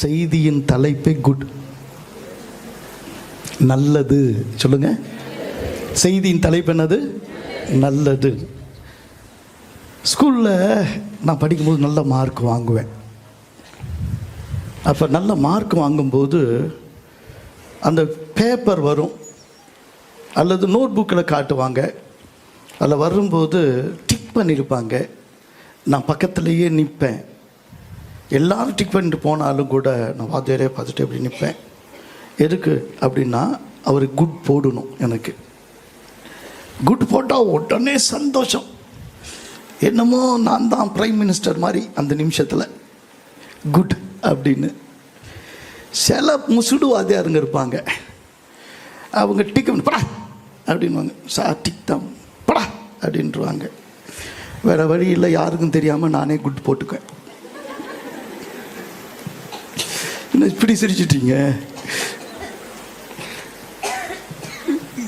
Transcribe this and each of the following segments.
செய்தியின் தலைப்பே குட், நல்லது. சொல்லுங்க, செய்தியின் தலைப்பு என்னது? நல்லது. ஸ்கூலில் நான் படிக்கும்போது நல்ல மார்க் வாங்குவேன். அப்போ நல்ல மார்க் வாங்கும்போது அந்த பேப்பர் வரும் அல்லது நோட் புக்கில் காட்டுவாங்க. அதில் வரும்போது டிக் பண்ணியிருப்பாங்க. நான் பக்கத்துலேயே நிற்பேன். எல்லோரும் டிக் பண்ணிட்டு போனாலும் கூட நான் வாத்தியாரே பார்த்துட்டு அப்படி நிற்பேன். எதுக்கு அப்படின்னா அவருக்கு குட் போடணும். எனக்கு குட் போட்டால் உடனே சந்தோஷம். என்னமோ நான் தான் பிரைம் மினிஸ்டர் மாதிரி அந்த நிமிஷத்தில் குட் அப்படின்னு. சில முசுடு வாத்தியாருங்க இருப்பாங்க, அவங்க டிக் படா அப்படின்வாங்க. சார் டிக் தான் படா அப்படின்ட்டுருவாங்க. வேறு வழி இல்லை, யாருக்கும் தெரியாமல் நானே குட் போட்டுக்குவேன். இப்படி சிரிச்சிட்டீங்க?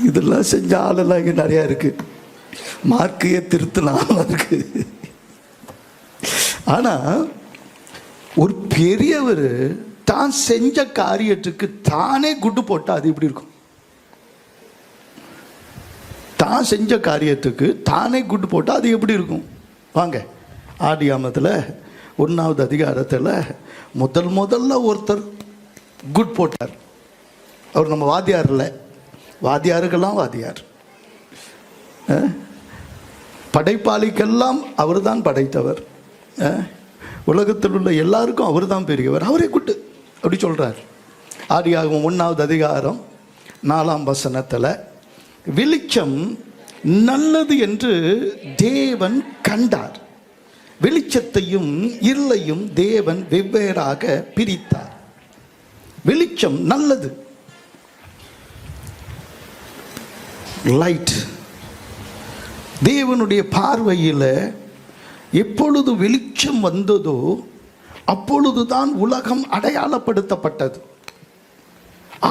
இதெல்லாம் செஞ்ச ஆளெல்லாம் இங்கே நிறையா இருக்குது. மார்க்கையே திருத்தலாம் இருக்கு. ஆனால் ஒரு பெரியவர் தான் செஞ்ச காரியத்துக்கு தானே குட்டு போட்டால் அது எப்படி இருக்கும்? தான் செஞ்ச காரியத்துக்கு தானே குட்டு போட்டால் அது எப்படி இருக்கும்? வாங்க, ஆதியாகமத்தில் 1வது அதிகாரத்தில் முதல்ல ஒருத்தர் குட் போட்டார். அவர் நம்ம வாத்தியார் இல்லை, வாத்தியாருக்கெல்லாம் வாத்தியார், படைப்பாளிக்கெல்லாம் அவர் தான் படைத்தவர், உலகத்தில் உள்ள எல்லாருக்கும் அவர் தான் பெரியவர், அவரே குட்டு அப்படி சொல்கிறார். ஆதியாகமம் 1வது அதிகாரம் 4ஆம் வசனத்தில், வெளிச்சம் நல்லது என்று தேவன் கண்டார், வெளிச்சத்தையும் இருளையும் தேவன் வெவ்வேறாக பிரித்தார். வெளிச்சம் நல்லது, லைட். தேவனுடைய பார்வையில் எப்பொழுது வெளிச்சம் வந்ததோ அப்பொழுதுதான் உலகம் அடையாளப்படுத்தப்பட்டது.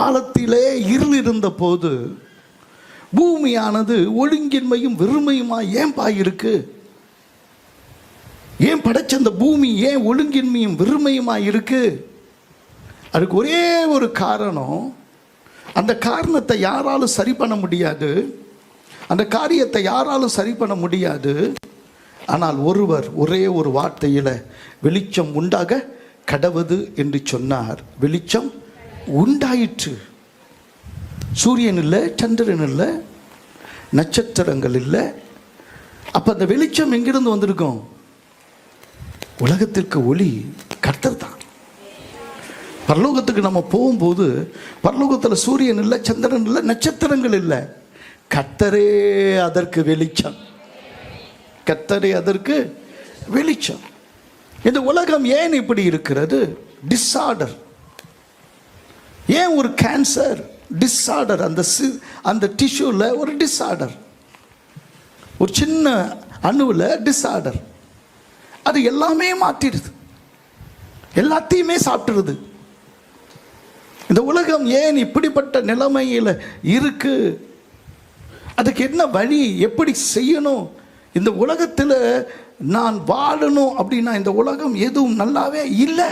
ஆழத்திலே இருள் இருந்த போது பூமியானது ஒழுங்கின்மையும் வெறுமையுமாய் ஏன் பாயிருக்கு? ஏன் படைச்ச அந்த பூமி ஏன் ஒழுங்கின்மையும் வெறுமையுமாய் இருக்கு? அதுக்கு ஒரே ஒரு காரணம். அந்த காரணத்தை யாராலும் சரி பண்ண முடியாது, அந்த காரியத்தை யாராலும் சரி பண்ண முடியாது. ஆனால் ஒருவர் ஒரே ஒரு வார்த்தையில் வெளிச்சம் உண்டாக கடவது என்று சொன்னார். வெளிச்சம் உண்டாயிற்று. சூரியன் இல்லை, சந்திரன் இல்லை, நட்சத்திரங்கள் இல்லை. அப்போ அந்த வெளிச்சம் எங்கிருந்து வந்திருக்கும்? உலகத்திற்கு ஒளி கர்த்தர் தான். பரலோகத்துக்கு நம்ம போகும்போது பரலோகத்தில் சூரியன் இல்லை, சந்திரன் இல்லை, நட்சத்திரங்கள் இல்லை, கர்த்தரே அதற்கு வெளிச்சம். கர்த்தரே அதற்கு வெளிச்சம். இந்த உலகம் ஏன் இப்படி இருக்கிறது? டிஸார்டர். ஏன் ஒரு கேன்சர்? டிஸார்டர். அந்த டிஷ்யூல ஒரு டிஸார்டர், ஒரு சின்ன அணுவில் டிஸார்டர். அது எல்லாமே மாற்றிடுது, எல்லாத்தையுமே சாப்பிட்டுருது. இந்த உலகம் ஏன் இப்படிப்பட்ட நிலைமையில் இருக்கு? அதுக்கு என்ன வழி? எப்படி செய்யணும்? இந்த உலகத்தில் நான் வாழணும் அப்படின்னா இந்த உலகம் எதுவும் நல்லாவே இல்லை.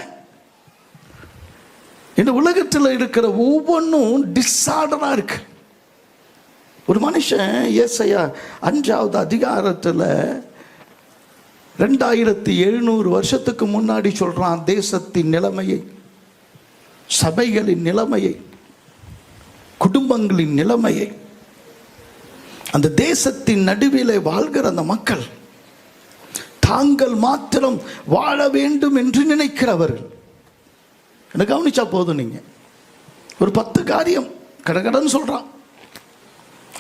இந்த உலகத்தில் இருக்கிற ஒவ்வொன்றும் டிஸார்டராக இருக்கு. ஒரு மனுஷன் ஏசாயா 5வது அதிகாரத்தில் 2700 வருஷத்துக்கு முன்னாடி சொல்றான் தேசத்தின் நிலைமையை, சபைகளின் நிலைமையை, குடும்பங்களின் நிலைமையை. அந்த தேசத்தின் நடுவிலே வாழ்கிற அந்த மக்கள் தாங்கள் மாத்திரம் வாழ வேண்டும் என்று நினைக்கிறவர்கள். எனக்கு கவனிச்சா போதும், நீங்க ஒரு 10 காரியம் கடகடன்னு சொல்றான்.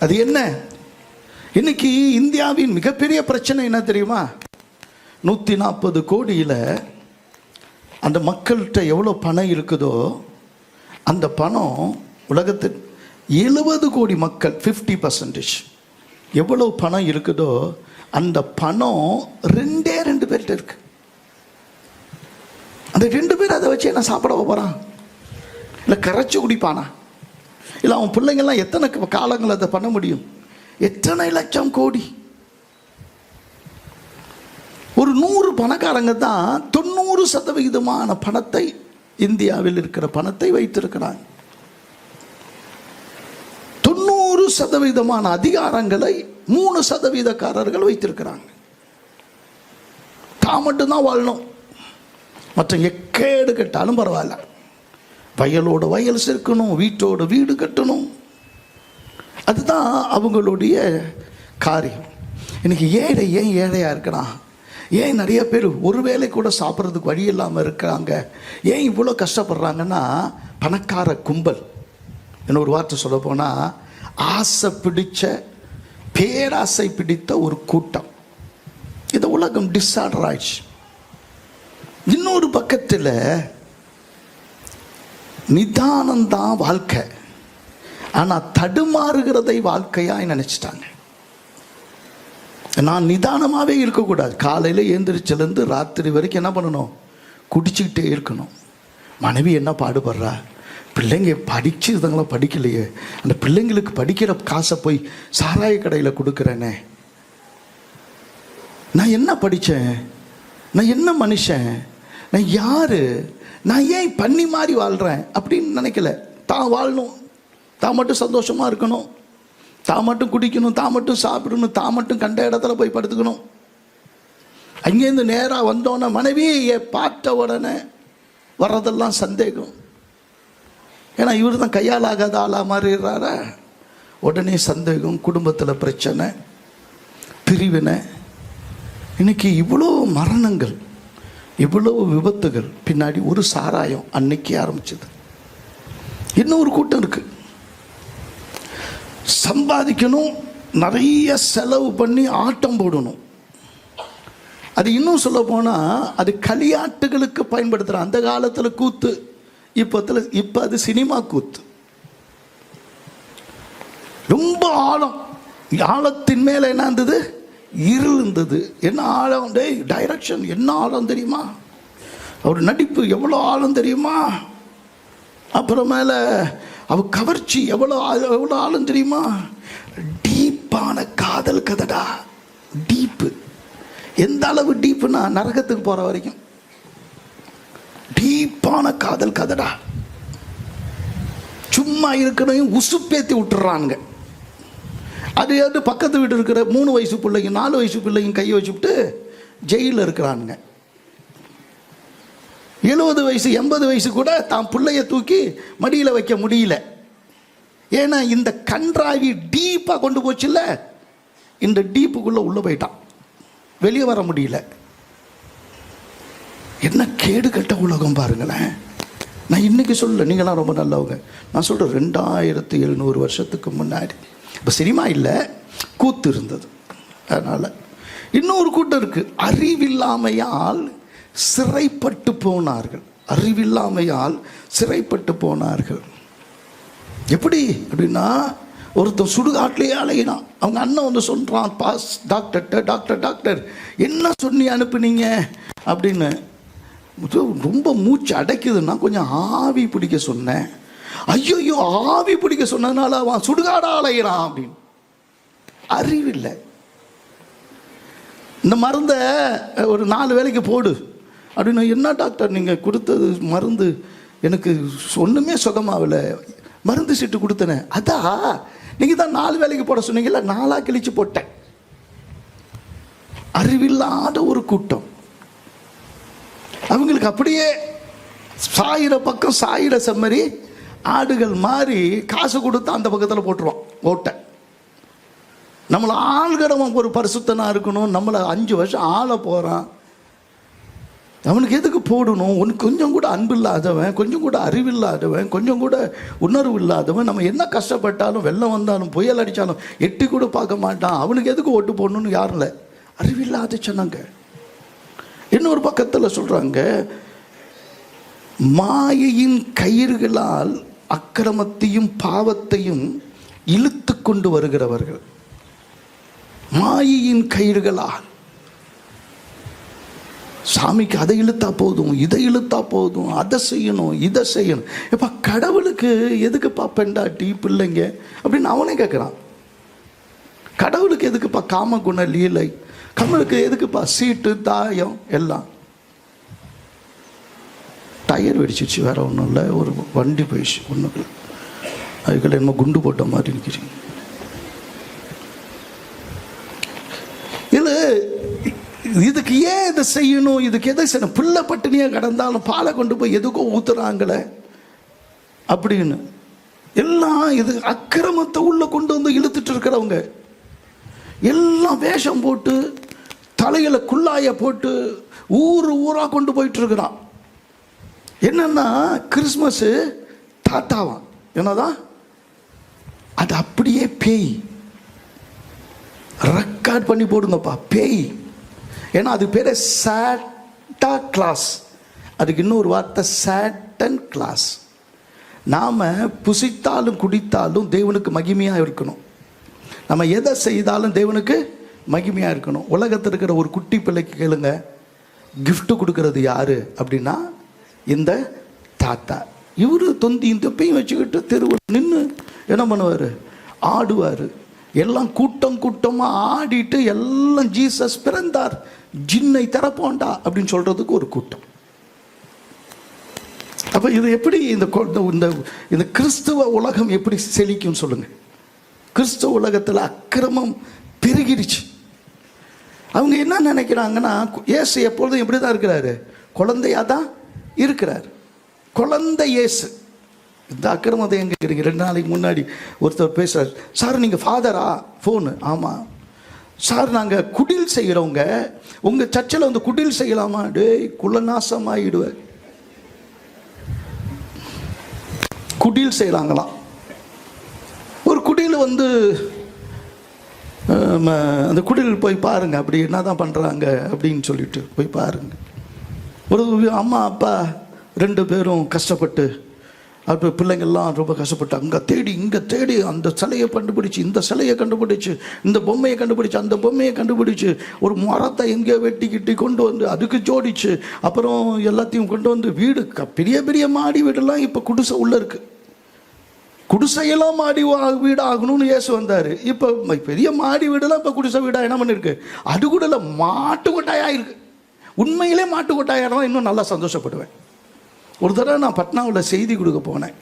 அது என்ன? இன்னைக்கு இந்தியாவின் மிகப்பெரிய பிரச்சனை என்ன தெரியுமா? 140 கோடியில் அந்த மக்கள்கிட்ட எவ்வளோ பணம் இருக்குதோ அந்த பணம் உலகத்தில் 70 கோடி மக்கள் 50% எவ்வளோ பணம் இருக்குதோ அந்த பணம் 2 பேர்கிட்ட இருக்கு. அந்த 2 பேர் அதை வச்சு என்ன சாப்பிட போகிறான்? இல்லை கரைச்சி குடிப்பானா? இல்லை அவன் பிள்ளைங்கள்லாம் எத்தனை காலங்கள் அதை பண்ண முடியும்? எத்தனை லட்சம் கோடி? ஒரு 100 பணக்காரங்க தான் 90% பணத்தை இந்தியாவில் இருக்கிற பணத்தை வைத்திருக்கிறாங்க. 90% அதிகாரங்களை 3% வைத்திருக்கிறாங்க. தான் மட்டும்தான் வாழணும், மற்ற எக்கேடு கட்டாலும் பரவாயில்ல. வயலோட வயல் சேர்க்கணும், வீட்டோட வீடு கட்டணும், அதுதான் அவங்களுடைய காரியம். இன்னைக்கு ஏழை ஏன் ஏழையாக இருக்கிறான்? ஏன் நிறைய பேர் ஒரு வேளை கூட சாப்பிட்றதுக்கு வழி இல்லாமல் இருக்கிறாங்க? ஏன் இவ்வளோ கஷ்டப்படுறாங்கன்னா, பணக்கார கும்பல். இன்னொரு வார்த்தை சொல்ல போனால், ஆசை பிடிச்ச, பேராசை பிடித்த ஒரு கூட்டம். இந்த உலகம் டிஸார்டர் ஆயிடுச்சு. இன்னொரு பக்கத்தில் நிதானம்தான் வாழ்க்கை, ஆனால் தடுமாறுகிறதை வாழ்க்கையாக நினச்சிட்டாங்க. நான் நிதானமாகவே இருக்கக்கூடாது. காலையில் எழுந்திரிச்சிலேருந்து ராத்திரி வரைக்கும் என்ன பண்ணணும்? குடிச்சிக்கிட்டே இருக்கணும். மனைவி என்ன பாடுபடுறா, பிள்ளைங்க படித்து இதுங்களாம் படிக்கலையே, அந்த பிள்ளைங்களுக்கு படிக்கிற காசை போய் சாராய கடையில் கொடுக்குறேனே, நான் என்ன படித்தேன், நான் என்ன மனுஷன், நான் யார், நான் ஏன் பண்ணி மாதிரி வாழ்கிறேன் அப்படின்னு நினைக்கல. தான் வாழணும், தான் மட்டும் சந்தோஷமாக இருக்கணும், தான் மட்டும் குடிக்கணும், தான் மட்டும் சாப்பிடணும், தான் மட்டும் கண்ட இடத்துல போய் படுத்துக்கணும். அங்கேருந்து நேராக வந்தோன்னே மனைவியை பார்த்த உடனே வர்றதெல்லாம் சந்தேகம். ஏன்னா இவர் தான் கையால் ஆகாத ஆளாக மாறிடுறாரா, உடனே சந்தேகம், குடும்பத்தில் பிரச்சனை, பிரிவினை. இன்னைக்கு இவ்வளோ மரணங்கள், இவ்வளோ விபத்துகள் பின்னாடி ஒரு சாராயம் அன்னைக்கு ஆரம்பிச்சது. இன்னொரு கூட்டம் இருக்கு, சம்பாதிக்கணும், நிறைய செலவு பண்ணி ஆட்டம் போடணும். அது இன்னும் சொல்ல போனால் அது களியாட்டுகளுக்கு பயன்படுத்துகிற. அந்த காலத்தில் கூத்து, இப்போ அது சினிமா கூத்து. ரொம்ப ஆழம், ஆழத்தின் மேலே என்ன இருந்தது? இருள் இருந்தது. என்ன ஆழம், டைரக்ஷன் என்ன ஆழம் தெரியுமா? அவர் நடிப்பு எவ்வளோ ஆழம் தெரியுமா? அப்புறமேல அவ கவர்ச்சி எவ்வளோ எவ்வளோ ஆழம் தெரியுமா? டீப்பான காதல் கதடா. டீப்பு எந்த அளவு டீப்புனா, நரகத்துக்கு போகிற வரைக்கும் டீப்பான காதல் கதடா. சும்மா இருக்கணும், உசுப்பேத்தி விட்டுறானுங்க. அது பக்கத்து வீட்டு இருக்கிற 3 வயசு பிள்ளைங்க 4 வயசு பிள்ளைங்க கையை வச்சுவிட்டு ஜெயிலில் இருக்கிறானுங்க. 70 வயசு 80 வயசு கூட தான் பிள்ளைய தூக்கி மடியில் வைக்க முடியல. ஏன்னா இந்த கன்றாவி டீப்பாக கொண்டு போச்சுல்ல, இந்த டீப்புக்குள்ளே உள்ளே போயிட்டான், வெளியே வர முடியல. என்ன கேடு கட்ட உலகம் பாருங்களேன். நான் இன்னைக்கு சொல்ல, நீங்களாம் ரொம்ப நல்லவங்க, நான் சொல்கிறேன் 2700 வருஷத்துக்கு முன்னாடி இப்போ சினிமா இல்லை, கூத்து இருந்தது. அதனால் இன்னொரு கூட்டம் இருக்குது, அறிவில்லாமையால் சிறைப்பட்டு போனார்கள். அறிவில்லாமையால் சிறைப்பட்டு போனார்கள். எப்படி அப்படின்னா, ஒருத்தன் சுடுகாட்டிலேயே அலையினான். அவங்க அண்ணன் வந்து சொல்கிறான், பாஸ் டாக்டர் டாக்டர் டாக்டர் என்ன சொல்லி அனுப்புனீங்க அப்படின்னு. ரொம்ப மூச்சு அடைக்குதுன்னா கொஞ்சம் ஆவி பிடிக்க சொன்னேன். ஐயோ, ஆவி பிடிக்க சொன்னதுனால அவன் சுடுகாடா அலையிறான் அப்படின்னு. அறிவில்லை. இந்த மருந்தை ஒரு 4 வேளைக்கு போடு அப்படின்னு. என்ன டாக்டர் நீங்கள் கொடுத்தது மருந்து எனக்கு ஒன்றுமே சுகமாகலை, மருந்து சீட்டு கொடுத்தனே. அதான் நீங்கள் தான் 4 வேளைக்கு போட சொன்னீங்கல்ல, 4ஆக கிழிச்சு போட்டேன். அறிவில்லாத ஒரு கூட்டம். அவங்களுக்கு அப்படியே சாயிர பக்கம் சாயிர செம்மறி ஆடுகள் மாறி காசு கொடுத்து அந்த பக்கத்தில் போட்டுருவான் ஓட்டை. நம்மளை ஆள்கிறவன் ஒரு பரிசுத்தனாக இருக்கணும், நம்மளை 5 வருஷம் ஆள போகிறான், அவனுக்கு எதுக்கு போடணும்? உனக்கு கொஞ்சம் கூட அன்பு இல்லாதவன், கொஞ்சம் கூட அறிவில்லாதவன், கொஞ்சம் கூட உணர்வு இல்லாதவன், நம்ம என்ன கஷ்டப்பட்டாலும் வெள்ளம் வந்தாலும் புயல் அடித்தாலும் எட்டி கூட பார்க்க மாட்டான், அவனுக்கு எதுக்கு ஓட்டு போடணும்னு யாரும் இல்லை, அறிவில்லாத சொன்னாங்க. இன்னொரு பக்கத்தில் சொல்கிறாங்க, மாயையின் கயிறுகளால் அக்கிரமத்தையும் பாவத்தையும் இழுத்து கொண்டு வருகிறவர்கள். மாயையின் கயிறுகளால், சாமிக்கு அதை இழுத்தா போதும், இதை இழுத்தா போதும், அதை செய்யணும், இதை செய்யணும். இப்போ கடவுளுக்கு எதுக்குப்பா பெண்டாட்டி பிள்ளைங்க அப்படின்னு அவனே கேட்குறான். கடவுளுக்கு எதுக்குப்பா காம குண லீலை, கடவுளுக்கு எதுக்குப்பா சீட்டு தாயம் எல்லாம். டயர் வெடிச்சிச்சு, வேறு ஒன்றும் இல்லை. ஒரு வண்டி போயிடுச்சு, ஒன்றுக்கு அதுக்குள்ள என்னமோ குண்டு போட்ட மாதிரி இருக்கிறீங்க. இல்லை, இதுக்கு ஏன் இதை செய்யணும், இதுக்கு எதை செய்யணும்? பிள்ளை பட்டினியாக கிடந்தாலும் பாலை கொண்டு போய் எதுக்கோ ஊத்துறாங்களே அப்படின்னு எல்லாம் இது அக்கிரமத்தை உள்ள கொண்டு வந்து இழுத்துட்டு இருக்கிறவங்க எல்லாம் வேஷம் போட்டு தலையில குள்ளாய போட்டு ஊரா கொண்டு போயிட்டு இருக்கிறான். என்னன்னா கிறிஸ்மஸ் தாத்தாவான், என்னதான் அது அப்படியே பேய். ரெக்கார்ட் பண்ணி போடுங்கப்பா, பேய். ஏன்னா அது பேரு சாண்டா கிளாஸ், அதுக்கு இன்னொரு வார்த்தை சாட்டன் கிளாஸ். நாம புசித்தாலும் குடித்தாலும் தேவனுக்கு மகிமையா இருக்கணும். நம்ம எதை செய்தாலும் தேவனுக்கு மகிமையா இருக்கணும். உலகத்தில் இருக்கிற ஒரு குட்டி பிள்ளைக்கு கேளுங்க, கிஃப்ட் கொடுக்கறது யாரு அப்படின்னா இந்த தாத்தா. இவரு தொந்தி இந்த பையும் வச்சுக்கிட்டு தெருவில் நின்று என்ன பண்ணுவாரு, ஆடுவாரு. எல்லாம் கூட்டம் கூட்டமா ஆடிட்டு எல்லாம் ஜீசஸ் பிறந்தார், ஜின்னை திறப்போண்டா அப்படின்னு சொல்றதுக்கு ஒரு கூட்டம். அப்ப இது எப்படி இந்த கிறிஸ்துவ உலகம் எப்படி செழிக்கும் சொல்லுங்க? கிறிஸ்துவ உலகத்தில் அக்கிரமம் பெருகிடுச்சு. அவங்க என்ன நினைக்கிறாங்கன்னா, இயேசு எப்பொழுதும் எப்படிதான் இருக்கிறாரு, குழந்தையா தான் இருக்கிறார். குழந்தை இயேசு. இந்த அக்கிரமத்தை எங்க இருக்கிறீங்க? 2 நாளைக்கு முன்னாடி ஒருத்தர் பேசுறாரு, சார் நீங்க ஃபாதரா? போனு, ஆமா சார், நாங்க குடில் செய்யறவங்க, உங்க சர்ச்சில் வந்து குடில் செய்யலாமா? டேய் குலநாசமாயிடுவார். குடில் செய்யலாங்களாம். ஒரு குடியில் வந்து அந்த குடில் போய் பாருங்க, அப்படி என்ன தான் பண்றாங்க அப்படின்னு சொல்லிட்டு போய் பாருங்க. ஒரு அம்மா அப்பா 2 பேரும் கஷ்டப்பட்டு, அப்போ பிள்ளைங்கள்லாம் ரொம்ப கஷ்டப்பட்டு அங்கே தேடி இங்கே தேடி அந்த சிலையை கண்டுபிடிச்சு, இந்த சிலையை கண்டுபிடிச்சு, இந்த பொம்மையை கண்டுபிடிச்சு, அந்த பொம்மையை கண்டுபிடிச்சு, ஒரு மரத்தை எங்கேயோ வெட்டிக்கிட்டி கொண்டு வந்து அதுக்கு ஜோடிச்சு, அப்புறம் எல்லாத்தையும் கொண்டு வந்து வீடு, பெரிய பெரிய மாடி வீடெல்லாம் இப்போ குடிசை உள்ள இருக்கு. குடிசையெல்லாம் மாடி வீடு ஆகணும்னு இயேசு வந்தார். இப்போ பெரிய மாடி வீடெல்லாம் இப்போ குடிசை வீடாக என்ன பண்ணிருக்கு, அது கூட இல்லை, மாட்டு கொட்டாயாக இருக்கு. உண்மையிலே மாட்டு கொட்டாயாக இருந்தால் இன்னும் நல்லா சந்தோஷப்படுவேன். ஒரு தடவை நான் பட்னாவில் செய்தி கொடுக்க போனேன்.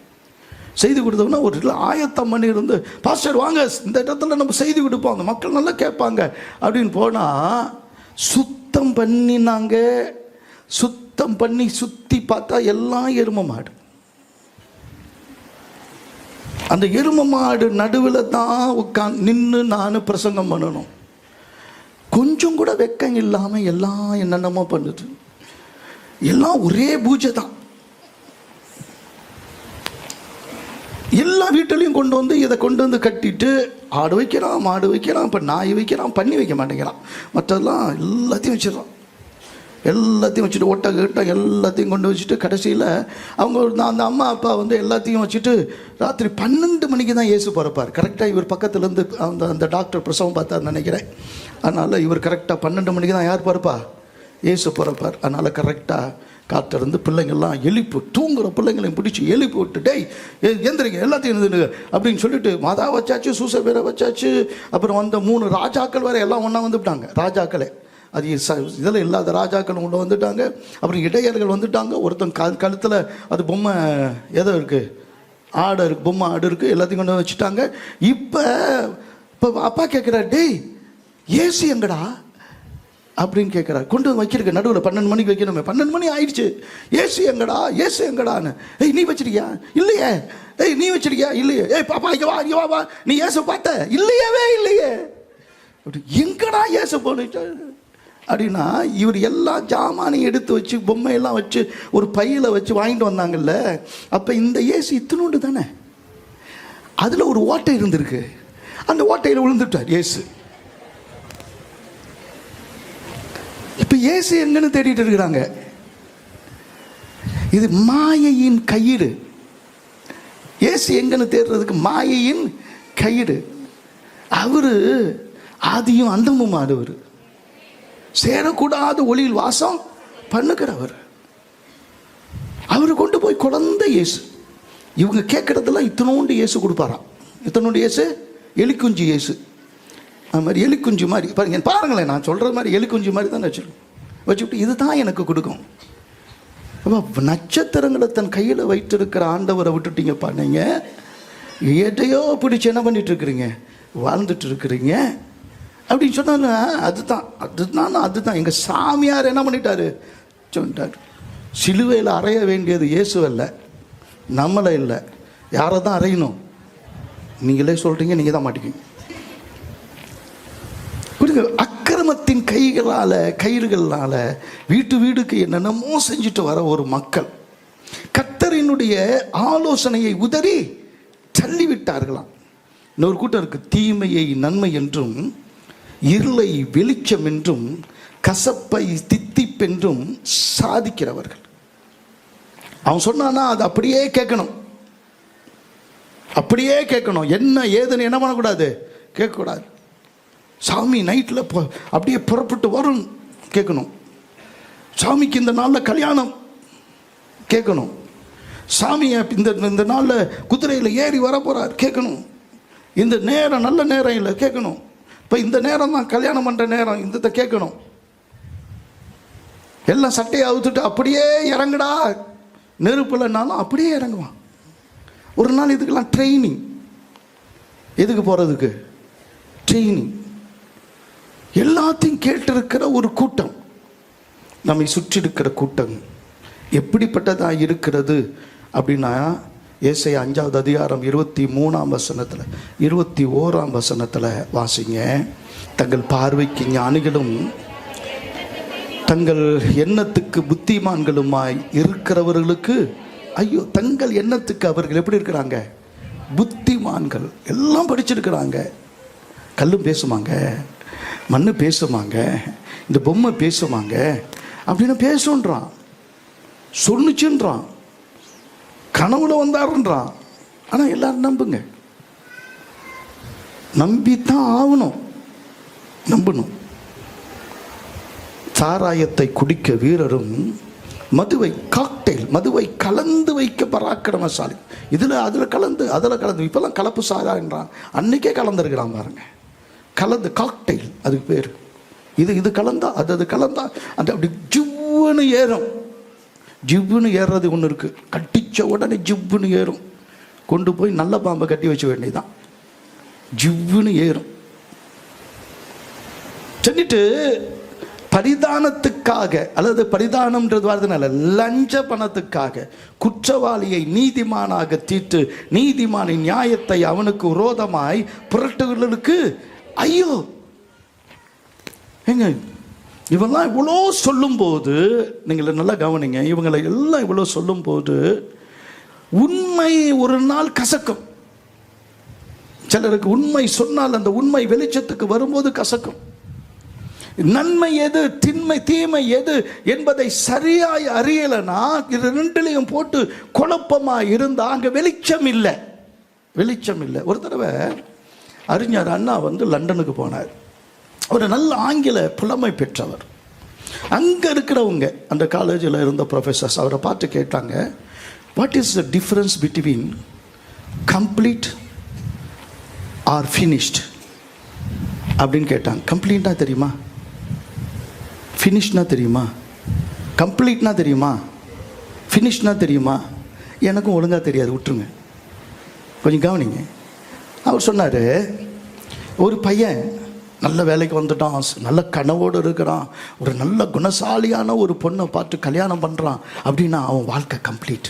செய்தி கொடுத்தோம்னா ஒரு இடத்துல ஆயத்தம் பண்ணி இருந்து, பாஸ்டர் வாங்க இந்த இடத்துல நம்ம செய்தி கொடுப்போம், அந்த மக்கள் நல்லா கேட்பாங்க அப்படின்னு போனால், சுத்தம் பண்ணினாங்க. சுத்தம் பண்ணி சுற்றி பார்த்தா எல்லாம் எருமை மாடு. அந்த எருமை மாடு நடுவில் தான் உட்காந்து நின்று நான் பிரசங்கம் பண்ணணும். கொஞ்சம் கூட வெக்கம் இல்லாமல் எல்லாம் என்னென்னமோ பண்ணுது. எல்லாம் ஒரே பூஜை தான். எல்லா வீட்டிலையும் கொண்டு வந்து இதை கொண்டு வந்து கட்டிட்டு ஆடு வைக்கிறான், மாடு வைக்கிறான், இப்போ நாய் வைக்கிறான், பண்ணி வைக்க மாட்டேங்கிறான். மற்றெல்லாம் எல்லாத்தையும் வச்சிடறான். எல்லாத்தையும் வச்சுட்டு ஒட்டை எல்லாத்தையும் கொண்டு வச்சுட்டு கடைசியில் அவங்க அந்த அம்மா அப்பா வந்து எல்லாத்தையும் வச்சுட்டு ராத்திரி 12 மணிக்கு தான் இயேசு பிறப்பார். கரெக்டாக இவர் பக்கத்துலேருந்து அந்த டாக்டர் பிரசவம் பார்த்தார் நினைக்கிறேன். அதனால் இவர் கரெக்டாக 12 மணிக்கு தான் யார் பிறப்பா, இயேசு பிறப்பார். அதனால் கரெக்டாக காத்திருந்து பிள்ளைங்கள்லாம் எழுப்பு, தூங்குற பிள்ளைங்களையும் பிடிச்சி எழுப்பி விட்டு, டேய் எந்திரிங்க எல்லாத்தையும் எழுந்துடுங்க அப்படின்னு சொல்லிட்டு மாதா வச்சாச்சு, சூசபேரை வச்சாச்சு. அப்புறம் வந்த 3 ராஜாக்கள் வேறு எல்லாம் ஒன்றா வந்துவிட்டாங்க. ராஜாக்களே, அது இதில் இல்லாத ராஜாக்கள் கொண்டு வந்துட்டாங்க. அப்புறம் இடையர்கள் வந்துட்டாங்க. ஒருத்தன் கழுத்தில் அது பொம்மை எதோ இருக்குது, ஆடு இருக்குது, பொம்மை ஆடு இருக்குது, எல்லாத்தையும் கொண்டு வந்து வச்சுட்டாங்க. இப்போ அப்பா கேட்குறாரு, டேய் ஏசு எங்கடா அப்படின்னு கேட்குறாரு. கொண்டு வந்து வைக்கிறக்கு நடுவில் 12 மணிக்கு வைக்கணுமே, 12 மணி ஆயிடுச்சு. ஏசு எங்கடா, ஏசு எங்கடான்னு. ஏய் நீ வச்சிருக்கியா? இல்லையே. ஏய் நீ வச்சிருக்கியா? இல்லையே. ஏய் பாப்பா இங்கே வா, இங்கே வா, நீ ஏசு பார்த்த? இல்லையவே இல்லையே. அப்படி எங்கடா ஏசு போனிட்டு அப்படின்னா, இவர் எல்லா ஜாமானையும் எடுத்து வச்சு பொம்மையெல்லாம் வச்சு ஒரு பையில் வச்சு வாங்கிட்டு வந்தாங்கல்ல. அப்போ இந்த ஏசு இத்தினோண்டு தானே, அதில் ஒரு ஓட்டை இருந்திருக்கு. அந்த ஓட்டையில் விழுந்துட்டார் ஏசு. இப்போ ஏசு எங்கன்னு தேடிட்டு இருக்கிறாங்க. இது மாயையின் கயிறு. ஏசு எங்கன்னு தேடுறதுக்கு மாயையின் கயிறு. அவரு ஆதியும் அந்தமும் ஆடுவர், சேரக்கூடாத ஒளியில் வாசம் பண்ணுகிறவர். அவரு கொண்டு போய் குழந்தை இயேசு. இவங்க கேட்கறதெல்லாம் இத்தனோண்டு இயேசு கொடுப்பாராம். இத்தனோண்டு இயேசு, எலிக்குஞ்சு இயேசு. அது மாதிரி எலிக்குஞ்சு மாதிரி பாருங்களேன், நான் சொல்கிறது மாதிரி எலிக்குஞ்சு மாதிரி தான் வச்சுருக்கோம். வச்சுக்கிட்டு இதுதான் எனக்கு கொடுக்கும். நட்சத்திரங்களை தன் கையில் வைத்திருக்கிற ஆண்டவரை விட்டுட்டீங்கப்பா. நீங்கள் எதையோ பிடிச்சி என்ன பண்ணிட்டு இருக்கிறீங்க, வாழ்ந்துட்டு இருக்கிறீங்க அப்படின்னு சொன்னா அதுதான் எங்கள் சாமியார் என்ன பண்ணிட்டாரு சொன்னார். சிலுவையில் அறைய வேண்டியது இயேசுவல்ல, நம்மளை இல்லை. யாரை தான் அறையணும்? நீங்களே சொல்கிறீங்க, நீங்கள் தான் மாட்டிக்கிங்க. அக்கிரமத்தின் கயிறுகளால் வீட்டுக்கு என்னென்னமோ செஞ்சுட்டு வர ஒரு மக்கள் கர்த்தரினுடைய ஆலோசனையை உதறி தள்ளிவிட்டார்களாம். இன்னொரு கூட்டம் இருக்கு, தீமையை நன்மை என்றும் இருளை வெளிச்சம் என்றும் கசப்பை தித்திப்பென்றும் சாதிக்கிறவர்கள். அவன் சொன்னான்னா அது அப்படியே கேட்கணும், அப்படியே கேட்கணும். என்ன ஏதுன்னு என்ன பண்ணக்கூடாது, கேட்கக்கூடாது. சாமி நைட்டில் அப்படியே புறப்பட்டு வரும் கேட்கணும். சாமிக்கு இந்த நாளில் கல்யாணம் கேட்கணும். சாமியை இந்த நாளில் குதிரையில் ஏறி வர போகிறார் கேட்கணும். இந்த நேரம் நல்ல நேரம் இல்லை கேட்கணும். இப்போ இந்த நேரம் தான் கல்யாணம் பண்ணுற நேரம், இந்த கேட்கணும். எல்லாம் சட்டையை அவுத்துட்டு அப்படியே இறங்குடா, நெருப்புலனாலும் அப்படியே இறங்குவான். ஒரு நாள் இதுக்கெல்லாம் ட்ரைனிங். எதுக்கு போகிறதுக்கு? ட்ரைனிங். எல்லாத்தையும் கேட்டிருக்கிற ஒரு கூட்டம், நம்மை சுற்றி இருக்கிற கூட்டம் எப்படிப்பட்டதாக இருக்கிறது அப்படின்னா, ஏசாயா 5வது அதிகாரம் 23ஆம் வசனத்தில் 21ஆம் வசனத்தில் வாசிங்க. தங்கள் பார்வைக்கு ஞானிகளும் தங்கள் எண்ணத்துக்கு புத்திமான்களுமாய் இருக்கிறவர்களுக்கு ஐயோ. தங்கள் எண்ணத்துக்கு அவர்கள் எப்படி இருக்கிறாங்க? புத்திமான்கள். எல்லாம் படிச்சிருக்கிறாங்க. கல்லும் பேசுவாங்க, மண்ணு பேசுவாங்க, இந்த பொம்மை பேசுவாங்க அப்படின்னு பேசுன்றான், சொல்லுச்சுன்றான், கனவுல வந்தாருன்றான். ஆனால் எல்லாரும் நம்புங்க, நம்பித்தான் ஆகணும், நம்பணும். சாராயத்தை குடிக்க வீரரும் மதுவை கலந்து வைக்க பராக்கிரமசாலி. அதில் கலந்து இப்பெல்லாம் கலப்பு சாராயன்றான். அன்னைக்கே கலந்துருக்கிறான் பாருங்க, கலந்து காக்டெயில் அதுக்கு பேர். இது கலந்தா அது கலந்தா அந்த அப்படி ஜிவ்வுன்னு ஏறும். ஜிவ்வுன்னு ஏறுறது ஒன்று இருக்கு, கட்டிச்ச உடனே ஜிவ்வுன்னு ஏறும். கொண்டு போய் நல்ல பாம்பை கட்டி வச்ச வேண்டியதான், ஜிவ்வுன்னு ஏறும். சொல்லிட்டு பரிதானத்துக்காக, அல்லது பரிதானம்ன்றது வார்த்தைனால லஞ்ச பணத்துக்காக குற்றவாளியை நீதிமானாக தீர்த்து நீதிமானின் நியாயத்தை அவனுக்கு விரோதமாய் புரட்டுகளுக்கு ஐயோ. ஏங்க இவங்கெல்லாம் இவ்வளோ சொல்லும்போது, நீங்கள் நல்லா கவனிங்க, இவங்களை எல்லாம் இவ்வளோ சொல்லும்போது உண்மை ஒரு நாள் கசக்கும். சிலருக்கு உண்மை சொன்னால் அந்த உண்மை வெளிச்சத்துக்கு வரும்போது கசக்கும். நன்மை எது, தீமை எது என்பதை சரியாய் அறியலைன்னா இது ரெண்டுலையும் போட்டு குழப்பமாக இருந்தால் அங்கே வெளிச்சம் இல்லை. ஒரு தடவை அறிஞர் அண்ணா லண்டனுக்கு போனார். ஒரு நல்ல ஆங்கில புலமை பெற்றவர். அங்கே இருக்கிறவங்க, அந்த காலேஜில் இருந்த ப்ரொஃபஸர்ஸ் அவரை பார்த்து கேட்டாங்க, what is the difference between complete or finished அப்படின்னு கேட்டாங்க. கம்ப்ளீட்னா தெரியுமா, ஃபினிஷ்னா தெரியுமா? கம்ப்ளீட்னா தெரியுமா, ஃபினிஷ்னா தெரியுமா? எனக்கும் ஒழுங்காக தெரியாது, விட்டுருங்க, கொஞ்சம் கவனிங்க. அவர் சொன்னார், ஒரு பையன் நல்ல வேலைக்கு வந்துட்டான், நல்ல கனவோடு இருக்கிறான், ஒரு நல்ல குணசாலியான ஒரு பொண்ணை பார்த்து கல்யாணம் பண்ணுறான் அப்படின்னா அவன் வாழ்க்கை கம்ப்ளீட்.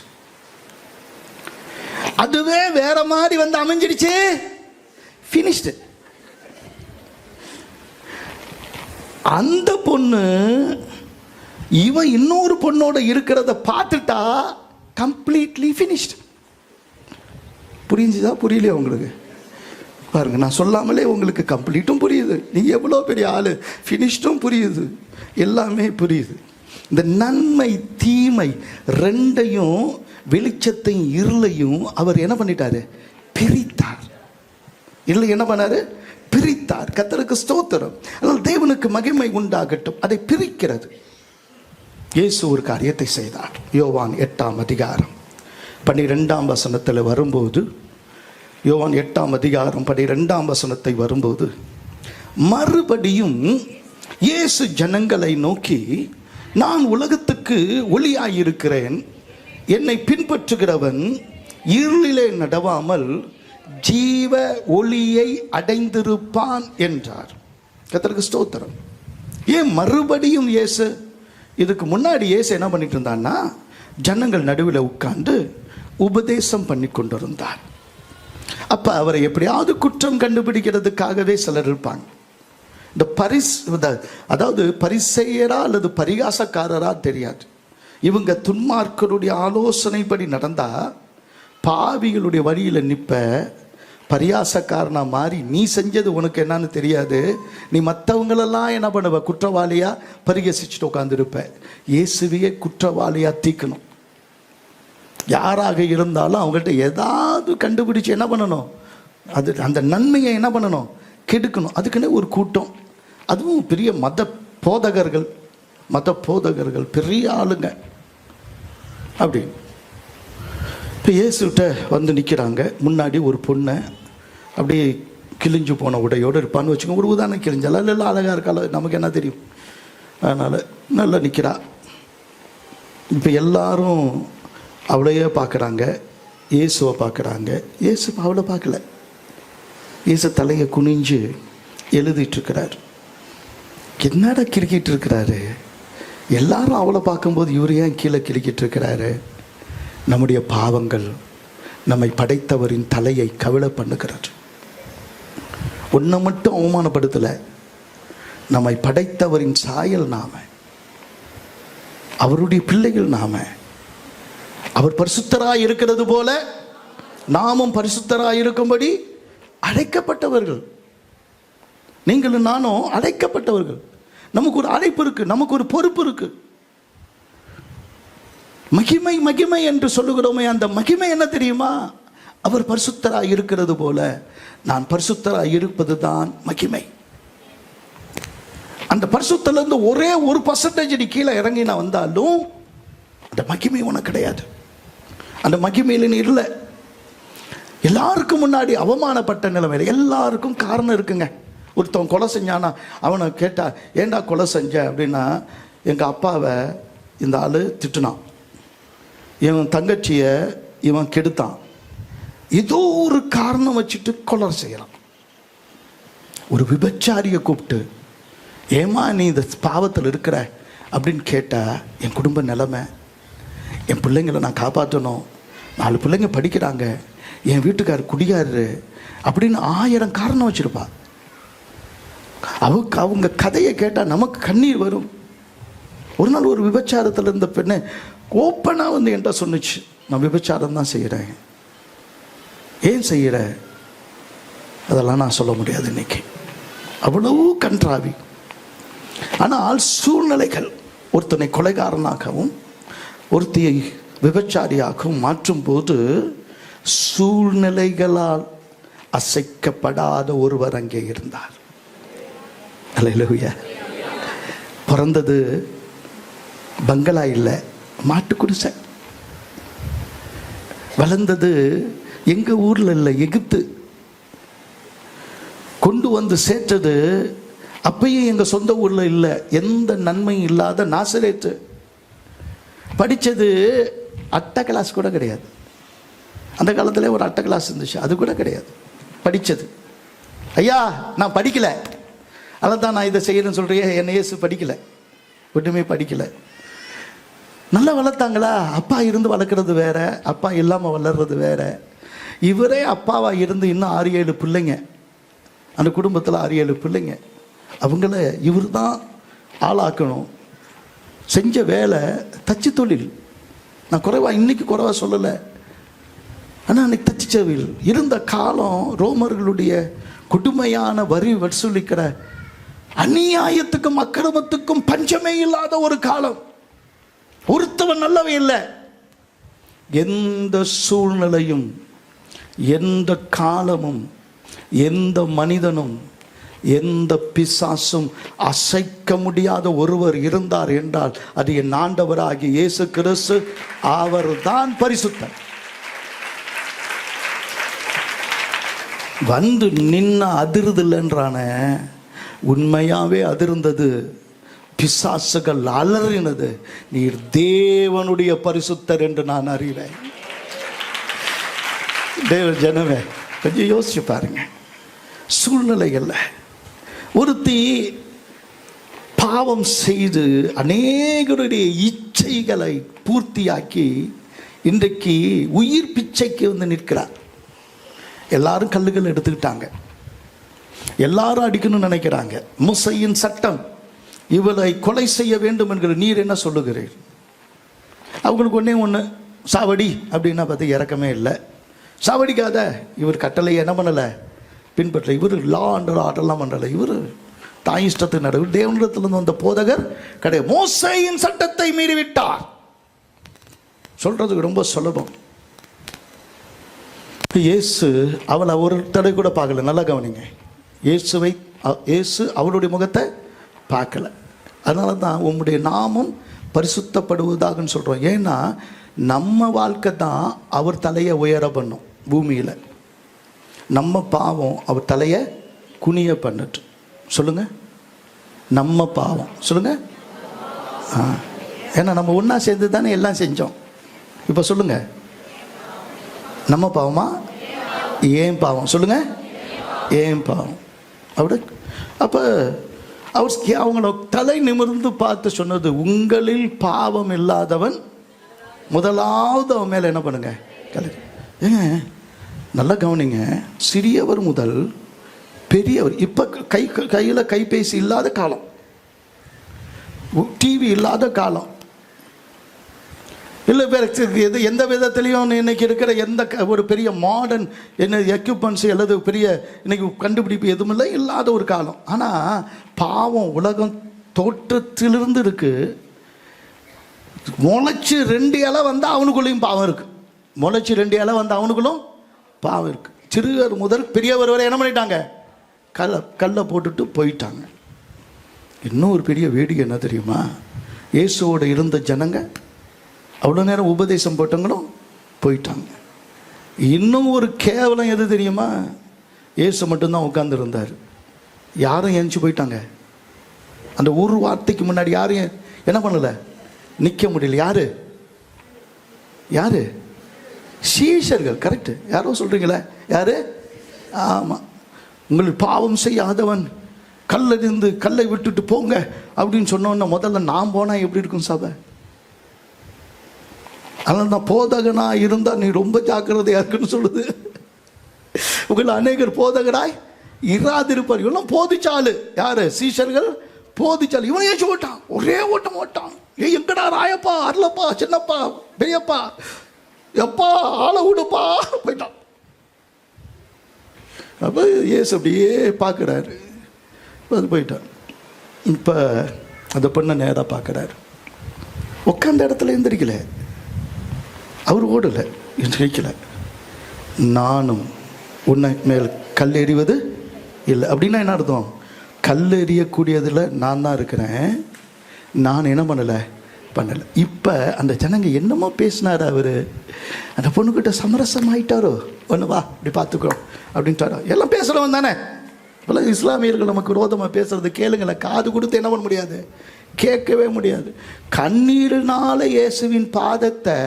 அதுவே வேற மாதிரி அமைஞ்சிடுச்சு, ஃபினிஷ்டு. அந்த பொண்ணு இவன் இன்னொரு பொண்ணோட இருக்கிறத பார்த்துட்டா கம்ப்ளீட்லி ஃபினிஷ்டு. புரிஞ்சுதா புரியலையா உங்களுக்கு? பாருங்க, நான் சொல்லாமலே உங்களுக்கு கம்ப்ளீட்டும் புரியுது, நீங்க எவ்வளோ பெரிய ஆளு, ஃபினிஷ்டும் புரியுது, எல்லாமே புரியுது. இந்த நன்மை தீமை ரெண்டையும், வெளிச்சத்தையும் இருளையும் அவர் என்ன பண்ணிட்டாரு? பிரித்தார். இருளை என்ன பண்ணாரு? பிரித்தார். கர்த்தருக்கு ஸ்தோத்திரம். அதனால் தேவனுக்கு மகிமை உண்டாகட்டும். அதை பிரிக்கிறது இயேசு ஒரு காரியத்தை செய்தார். யோவான் 8ஆம் அதிகாரம் 12ஆம் வசனத்தில் வரும்போது, யோவான் 8ஆம் அதிகாரம் 12ஆம் வசனத்தை வரும்போது, மறுபடியும் இயேசு ஜனங்களை நோக்கி, நான் உலகத்துக்கு ஜனங்களுக்கு ஒளியாயிருக்கிறேன். என்னை பின்பற்றுகிறவன் இருளிலே நடவாமல் ஜீவ ஒளியை அடைந்திருப்பான் என்றார். கர்த்தருக்கு ஸ்தோத்திரம். ஏன் மறுபடியும் இயேசு? இதுக்கு முன்னாடி இயேசு என்ன பண்ணிட்டு இருந்தான்னா, ஜனங்கள் நடுவில் உட்கார்ந்து உபதேசம் பண்ணி கொண்டிருந்தார். அப்ப அவரை எப்படியாவது குற்றம் கண்டுபிடிக்கிறதுக்காகவே சிலர் இருப்பாங்க. இந்த அதாவது பரிசேயரா அல்லது பரிகாசக்காரரா தெரியாது. இவங்க துன்மார்க்கருடைய ஆலோசனைப்படி நடந்தா பாவிகளுடைய வழியில நிற்ப, பரியாசக்காரனா மாறி நீ செஞ்சது உனக்கு என்னன்னு தெரியாது, நீ மற்றவங்களெல்லாம் என்ன பண்ணுவ, குற்றவாளியா பரிகசிச்சுட்டு உட்காந்துருப்ப. இயேசுவையே குற்றவாளியா தீக்கணும். யாராக இருந்தாலும் அவங்கள்ட்ட ஏதாவது கண்டுபிடிச்சு என்ன பண்ணணும், அது அந்த நன்மையை என்ன பண்ணணும், கெடுக்கணும். அதுக்குன்னே ஒரு கூட்டம், அதுவும் பெரிய மத போதகர்கள் பெரிய ஆளுங்க. அப்படி இப்போ இயேசுகிட்ட வந்து நிற்கிறாங்க. முன்னாடி ஒரு பொண்ணை அப்படியே கிழிஞ்சு போன உடையோடு இருப்பான்னு வச்சுக்கோங்க. ஒரு உதாரணம், கிழிஞ்சால இல்லை அழகாக இருக்கால, நமக்கு என்ன தெரியும். அதனால் நல்லா நிற்கிறா. இப்போ எல்லாரும் அவளையே பார்க்குறாங்க, இயேசுவை பார்க்குறாங்க. இயேசு அவளை பார்க்கல. இயேசு தலையை குனிஞ்சு எழுதிட்டுருக்கிறார். என்னடா கிறுக்கிட்டு இருக்கிறாரு? எல்லாரும் அவளை பார்க்கும்போது இவர் ஏன் கீழே கிறுக்கிட்டு இருக்கிறாரு? நம்முடைய பாவங்கள் நம்மை படைத்தவரின் தலையை கவிழ பண்ணுகிறார். ஒன்றை மட்டும் அவமானப்படுத்தலை, நம்மை படைத்தவரின் சாயல் நாம, அவருடைய பிள்ளைகள் நாம. அவர் பரிசுத்தராய் இருக்கிறது போல நாமும் பரிசுத்தராய் இருக்கும்படி அழைக்கப்பட்டவர்கள். நீங்களும் நானும் அழைக்கப்பட்டவர்கள். நமக்கு ஒரு அழைப்பு இருக்கு, நமக்கு ஒரு பொறுப்பு இருக்கு. மகிமை என்று சொல்லுகிறோமே, அந்த மகிமை என்ன தெரியுமா? அவர் பரிசுத்தராய் இருக்கிறது போல நான் பரிசுத்தராய் இருப்பது தான் மகிமை. அந்த பரிசுத்திலிருந்து ஒரே 1% நீ கீழே இறங்கினா வந்தாலும் அந்த மகிமை உனக்கு கிடையாது. அந்த மகிமையில் நீ இல்லை. எல்லாருக்கும் முன்னாடி அவமானப்பட்ட நிலைமையில் எல்லாருக்கும் காரணம் இருக்குங்க. ஒருத்தவன் கொலை செஞ்சானா அவனை கேட்டா, ஏண்டா கொலை செஞ்ச அப்படின்னா, எங்கள் அப்பாவை இந்த ஆள் திட்டுனான், இவன் தங்கச்சியை இவன் கெடுத்தான், ஏதோ ஒரு காரணம் வச்சுட்டு கொலை செய்யலாம். ஒரு விபச்சாரியை கூப்பிட்டு, ஏமா நீ இந்த பாவத்தில் இருக்கிற அப்படின்னு கேட்டால், என் குடும்ப நிலைமை, என் பிள்ளைங்களை நான் காப்பாற்றணும், 4 பிள்ளைங்க படிக்கிறாங்க, என் வீட்டுக்காரர் குடிகாரரு அப்படின்னு 1000 காரணம் வச்சுருப்பா. அவங்க கதையை கேட்டால் நமக்கு கண்ணீர் வரும். ஒரு நாள் ஒரு விபச்சாரத்தில் இருந்த பெண்ணை ஓப்பனாக வந்து என்கிட்ட சொன்னிச்சு, நான் விபச்சாரம் தான் செய்கிறேன். ஏன் செய்கிற? அதெல்லாம் நான் சொல்ல முடியாது இன்னைக்கு. அவ்வளவு கன்றாவி. ஆனால் சூழ்நிலைகள் ஒருத்தனை கொலைகாரனாகவும் ஒருத்தியை விபச்சாரியாகவும் மாற்றும் போது சூழ்நிலைகளால் அசைக்கப்படாத ஒருவர் அங்கே இருந்தார். அல்லேலூயா. பிறந்தது பங்களா இல்லை, மாட்டு குடிசை. வளர்ந்தது எங்க ஊர்ல இல்லை, எகிப்து. கொண்டு வந்து சேர்த்தது அப்பயும் எங்க சொந்த ஊர்ல இல்லை, எந்த நன்மையும் இல்லாத நாசரேத்து. படித்தது அட்டை கிளாஸ் கூட கிடையாது. அந்த காலத்தில் ஒரு அட்டை கிளாஸ் இருந்துச்சு, அது கூட கிடையாது. படித்தது, ஐயா நான் படிக்கலை, அதான் நான் இதை செய்யறேன்னு சொல்கிறேன். என்ன இயேசு படிக்கலை, ஒன்றுமே படிக்கலை. நல்லா வளர்த்தாங்களா? அப்பா இருந்து வளர்க்குறது வேற, அப்பா இல்லாமல் வளர்றது வேற. இவரே அப்பாவாக இருந்து இன்னும் 6-7 பிள்ளைங்க, அந்த குடும்பத்தில் 6-7 பிள்ளைங்க. அவங்கள இவர் தான் ஆளாக்கணும். செஞ்ச வேலை தச்சு தொழில். நான் இன்னைக்கு குறைவா சொல்லலை, ஆனால் அன்னைக்கு தச்சு தொழில் இருந்த காலம். ரோமர்களுடைய கொடுமையான வரி வசூலிக்கிற அநியாயத்துக்கும் அக்கிரமத்துக்கும் பஞ்சமே இல்லாத ஒரு காலம். ஒருத்தவன் நல்லவன் இல்லை. எந்த சூழ்நிலையும், எந்த காலமும், எந்த மனிதனும், எந்த பிசாசும் அசைக்க முடியாத ஒருவர் இருந்தார் என்றால் அது என் ஆண்டவராகிய இயேசு கிறிஸ்து. அவர் தான் பரிசுத்தர். வந்து நின்ன அதிர்தில்லைன்றான, உண்மையாவே அதிர்ந்தது பிசாசுகள் அலறினது, நீர் தேவனுடைய பரிசுத்தர் என்று நான் அறிவேன். தேவ ஜனமே, கொஞ்சம் யோசிச்சு பாருங்க. சூழ்நிலைகள்ல ஒருத்தி பாவம் செய்து அநேகருடைய இச்சைகளை பூர்த்தியாக்கி இன்றைக்கு உயிர் பிச்சைக்கு வந்து நிற்கிறார். எல்லாரும் கல்லுகள் எடுத்துக்கிட்டாங்க, எல்லாரும் அடிக்கணும்னு நினைக்கிறாங்க. மூசையின் சட்டம் இவளை கொலை செய்ய வேண்டும் என்கிற, நீர் என்ன சொல்லுகிறீர்? அவங்களுக்கு ஒன்று சாவடி அப்படின்னா பார்த்து இறக்கமே இல்லை. சாவடிக்காத, இவர் கட்டளையை என்ன பண்ணலை, பின்பற்ற. இவர் லா அண்ட் ஆர்டர்லாம் பண்ணலை, இவர் தாய் இஷ்டத்துக்கு நடுவில் தேவனிடத்திலிருந்து வந்த போதகர் கிடையாது. மோசேயின் சட்டத்தை மீறிவிட்டார். சொல்றதுக்கு ரொம்ப சுலபம். இயேசு அவளை ஒரு தடவை கூட பார்க்கல. நல்லா கவனிங்க, இயேசு அவருடைய முகத்தை பார்க்கல. அதனால தான் உம்முடைய நாமம் பரிசுத்தப்படுவதாகன்னு சொல்கிறோம். ஏன்னா நம்ம வாழ்க்கை தான் அவர் தலையை உயர பண்ணும் பூமியில். நம்ம பாவம் அவர் தலையை குனிய பண்ணட்டும். சொல்லுங்க, நம்ம பாவம். சொல்லுங்க. ஏன்னா நம்ம ஒன்றா சேர்ந்து தானே எல்லாம் செஞ்சோம். இப்போ சொல்லுங்க, நம்ம பாவமா ஏன் பாவம்? சொல்லுங்க, ஏன் பாவம்? அப்படி அப்போ அவர் அவங்கள தலை நிமிர்ந்து பார்த்து சொன்னது, உங்களில் பாவம் இல்லாதவன் முதலாவது அவன் மேலே என்ன பண்ணுங்க, கலை. ஏங்க நல்லா கவனிங்க, சிறியவர் முதல் பெரியவர். இப்போ கையில் கைபேசி இல்லாத காலம், டிவி இல்லாத காலம் இல்லை. வேறு எந்த விதத்துலேயும் இன்னைக்கு இருக்கிற எந்த ஒரு பெரிய மாடர்ன் என்ன எக்யூப்மெண்ட்ஸ் அல்லது பெரிய இன்னைக்கு கண்டுபிடிப்பு எதுவும் இல்லை, இல்லாத ஒரு காலம். ஆனால் பாவம் உலகம் தோற்றத்திலிருந்து இருக்கு. முளைச்சி 2 இலை வந்தால் அவனுக்குள்ளேயும் பாவம் இருக்கு. முளைச்சி 2 இலை வந்தால் அவனுக்குள்ளும் பாவம் இருக்கு. சிறுவர் முதல் பெரியவர் வரை என்ன பண்ணிட்டாங்க, கல்லை போட்டுட்டு போயிட்டாங்க. இன்னும் ஒரு பெரிய வேடிக்கை என்ன தெரியுமா, இயேசுவோட இருந்த ஜனங்க அவ்வளோ நேரம் உபதேசம் போட்டவங்களும் போயிட்டாங்க. இன்னும் ஒரு கேவலம் எது தெரியுமா, இயேசு மட்டும்தான் உட்கார்ந்துருந்தார். யாரும் எழுந்துச்சு போயிட்டாங்க. அந்த ஒரு வார்த்தைக்கு முன்னாடி யாரும் என்ன பண்ணலை, நிற்க முடியல. யாரு யாரு சீஷர்கள். கரெக்டு, யாரோ சொல்கிறீங்களே, யாரு? ஆமாம். உங்களுக்கு பாவம் செய்யாதவன் கல்லிருந்து கல்லை விட்டுட்டு போங்க அப்படின்னு சொன்னோன்னா முதல்ல நான் போனால் எப்படி இருக்கும் சபை? அதனால் நான் போதகனாக இருந்தால் நீ ரொம்ப ஜாக்கிரதையாக இருக்குன்னு சொல்லுது. உங்களை அநேகர் போதகராய் இராதிருப்பார். இவெல்லாம் போதிச்சாலு. யாரு? சீஷர்கள் போதிச்சாலு. இவன் ஏச்சு ஓட்டான், ஒரே ஓட்டம் ஓட்டான். எங்கடா ராயப்பா, அருளப்பா, சின்னப்பா, பெரியப்பா, எப்பா ஆளை விடுப்பா, போயிட்டான். அப்போ ஏசு அப்படியே பார்க்குறாரு, அது போயிட்டான். இப்போ அந்த பொண்ணை நேராக பார்க்குறாரு. உட்காந்த இடத்துல எந்திரிக்கல, அவர் ஓடலை, எந்திரிக்கல. நானும் உன்னை மேல் கல் எறிவது இல்லை. அப்படின்னா என்ன அர்த்தம்? கல் எறியக்கூடியதில் நான் தான் இருக்கிறேன், நான் என்ன பண்ணலை, பண்ணலை. இப்போ அந்த ஜனங்க என்னமோ பேசினார். அவர் அந்த பொண்ணுக்கிட்ட சமரசம் ஆகிட்டாரோ, ஒன்று வா இப்படி பார்த்துக்கிறோம் அப்படின்ட்டாரோ. எல்லாம் பேசுகிறவன் தானே. இப்போல்லாம் இஸ்லாமியர்கள் நமக்கு விரோதமாக பேசுறது கேளுங்களேன், காது கொடுத்து என்ன பண்ண முடியாது, கேட்கவே முடியாது. கண்ணீரினால இயேசுவின் பாதத்தை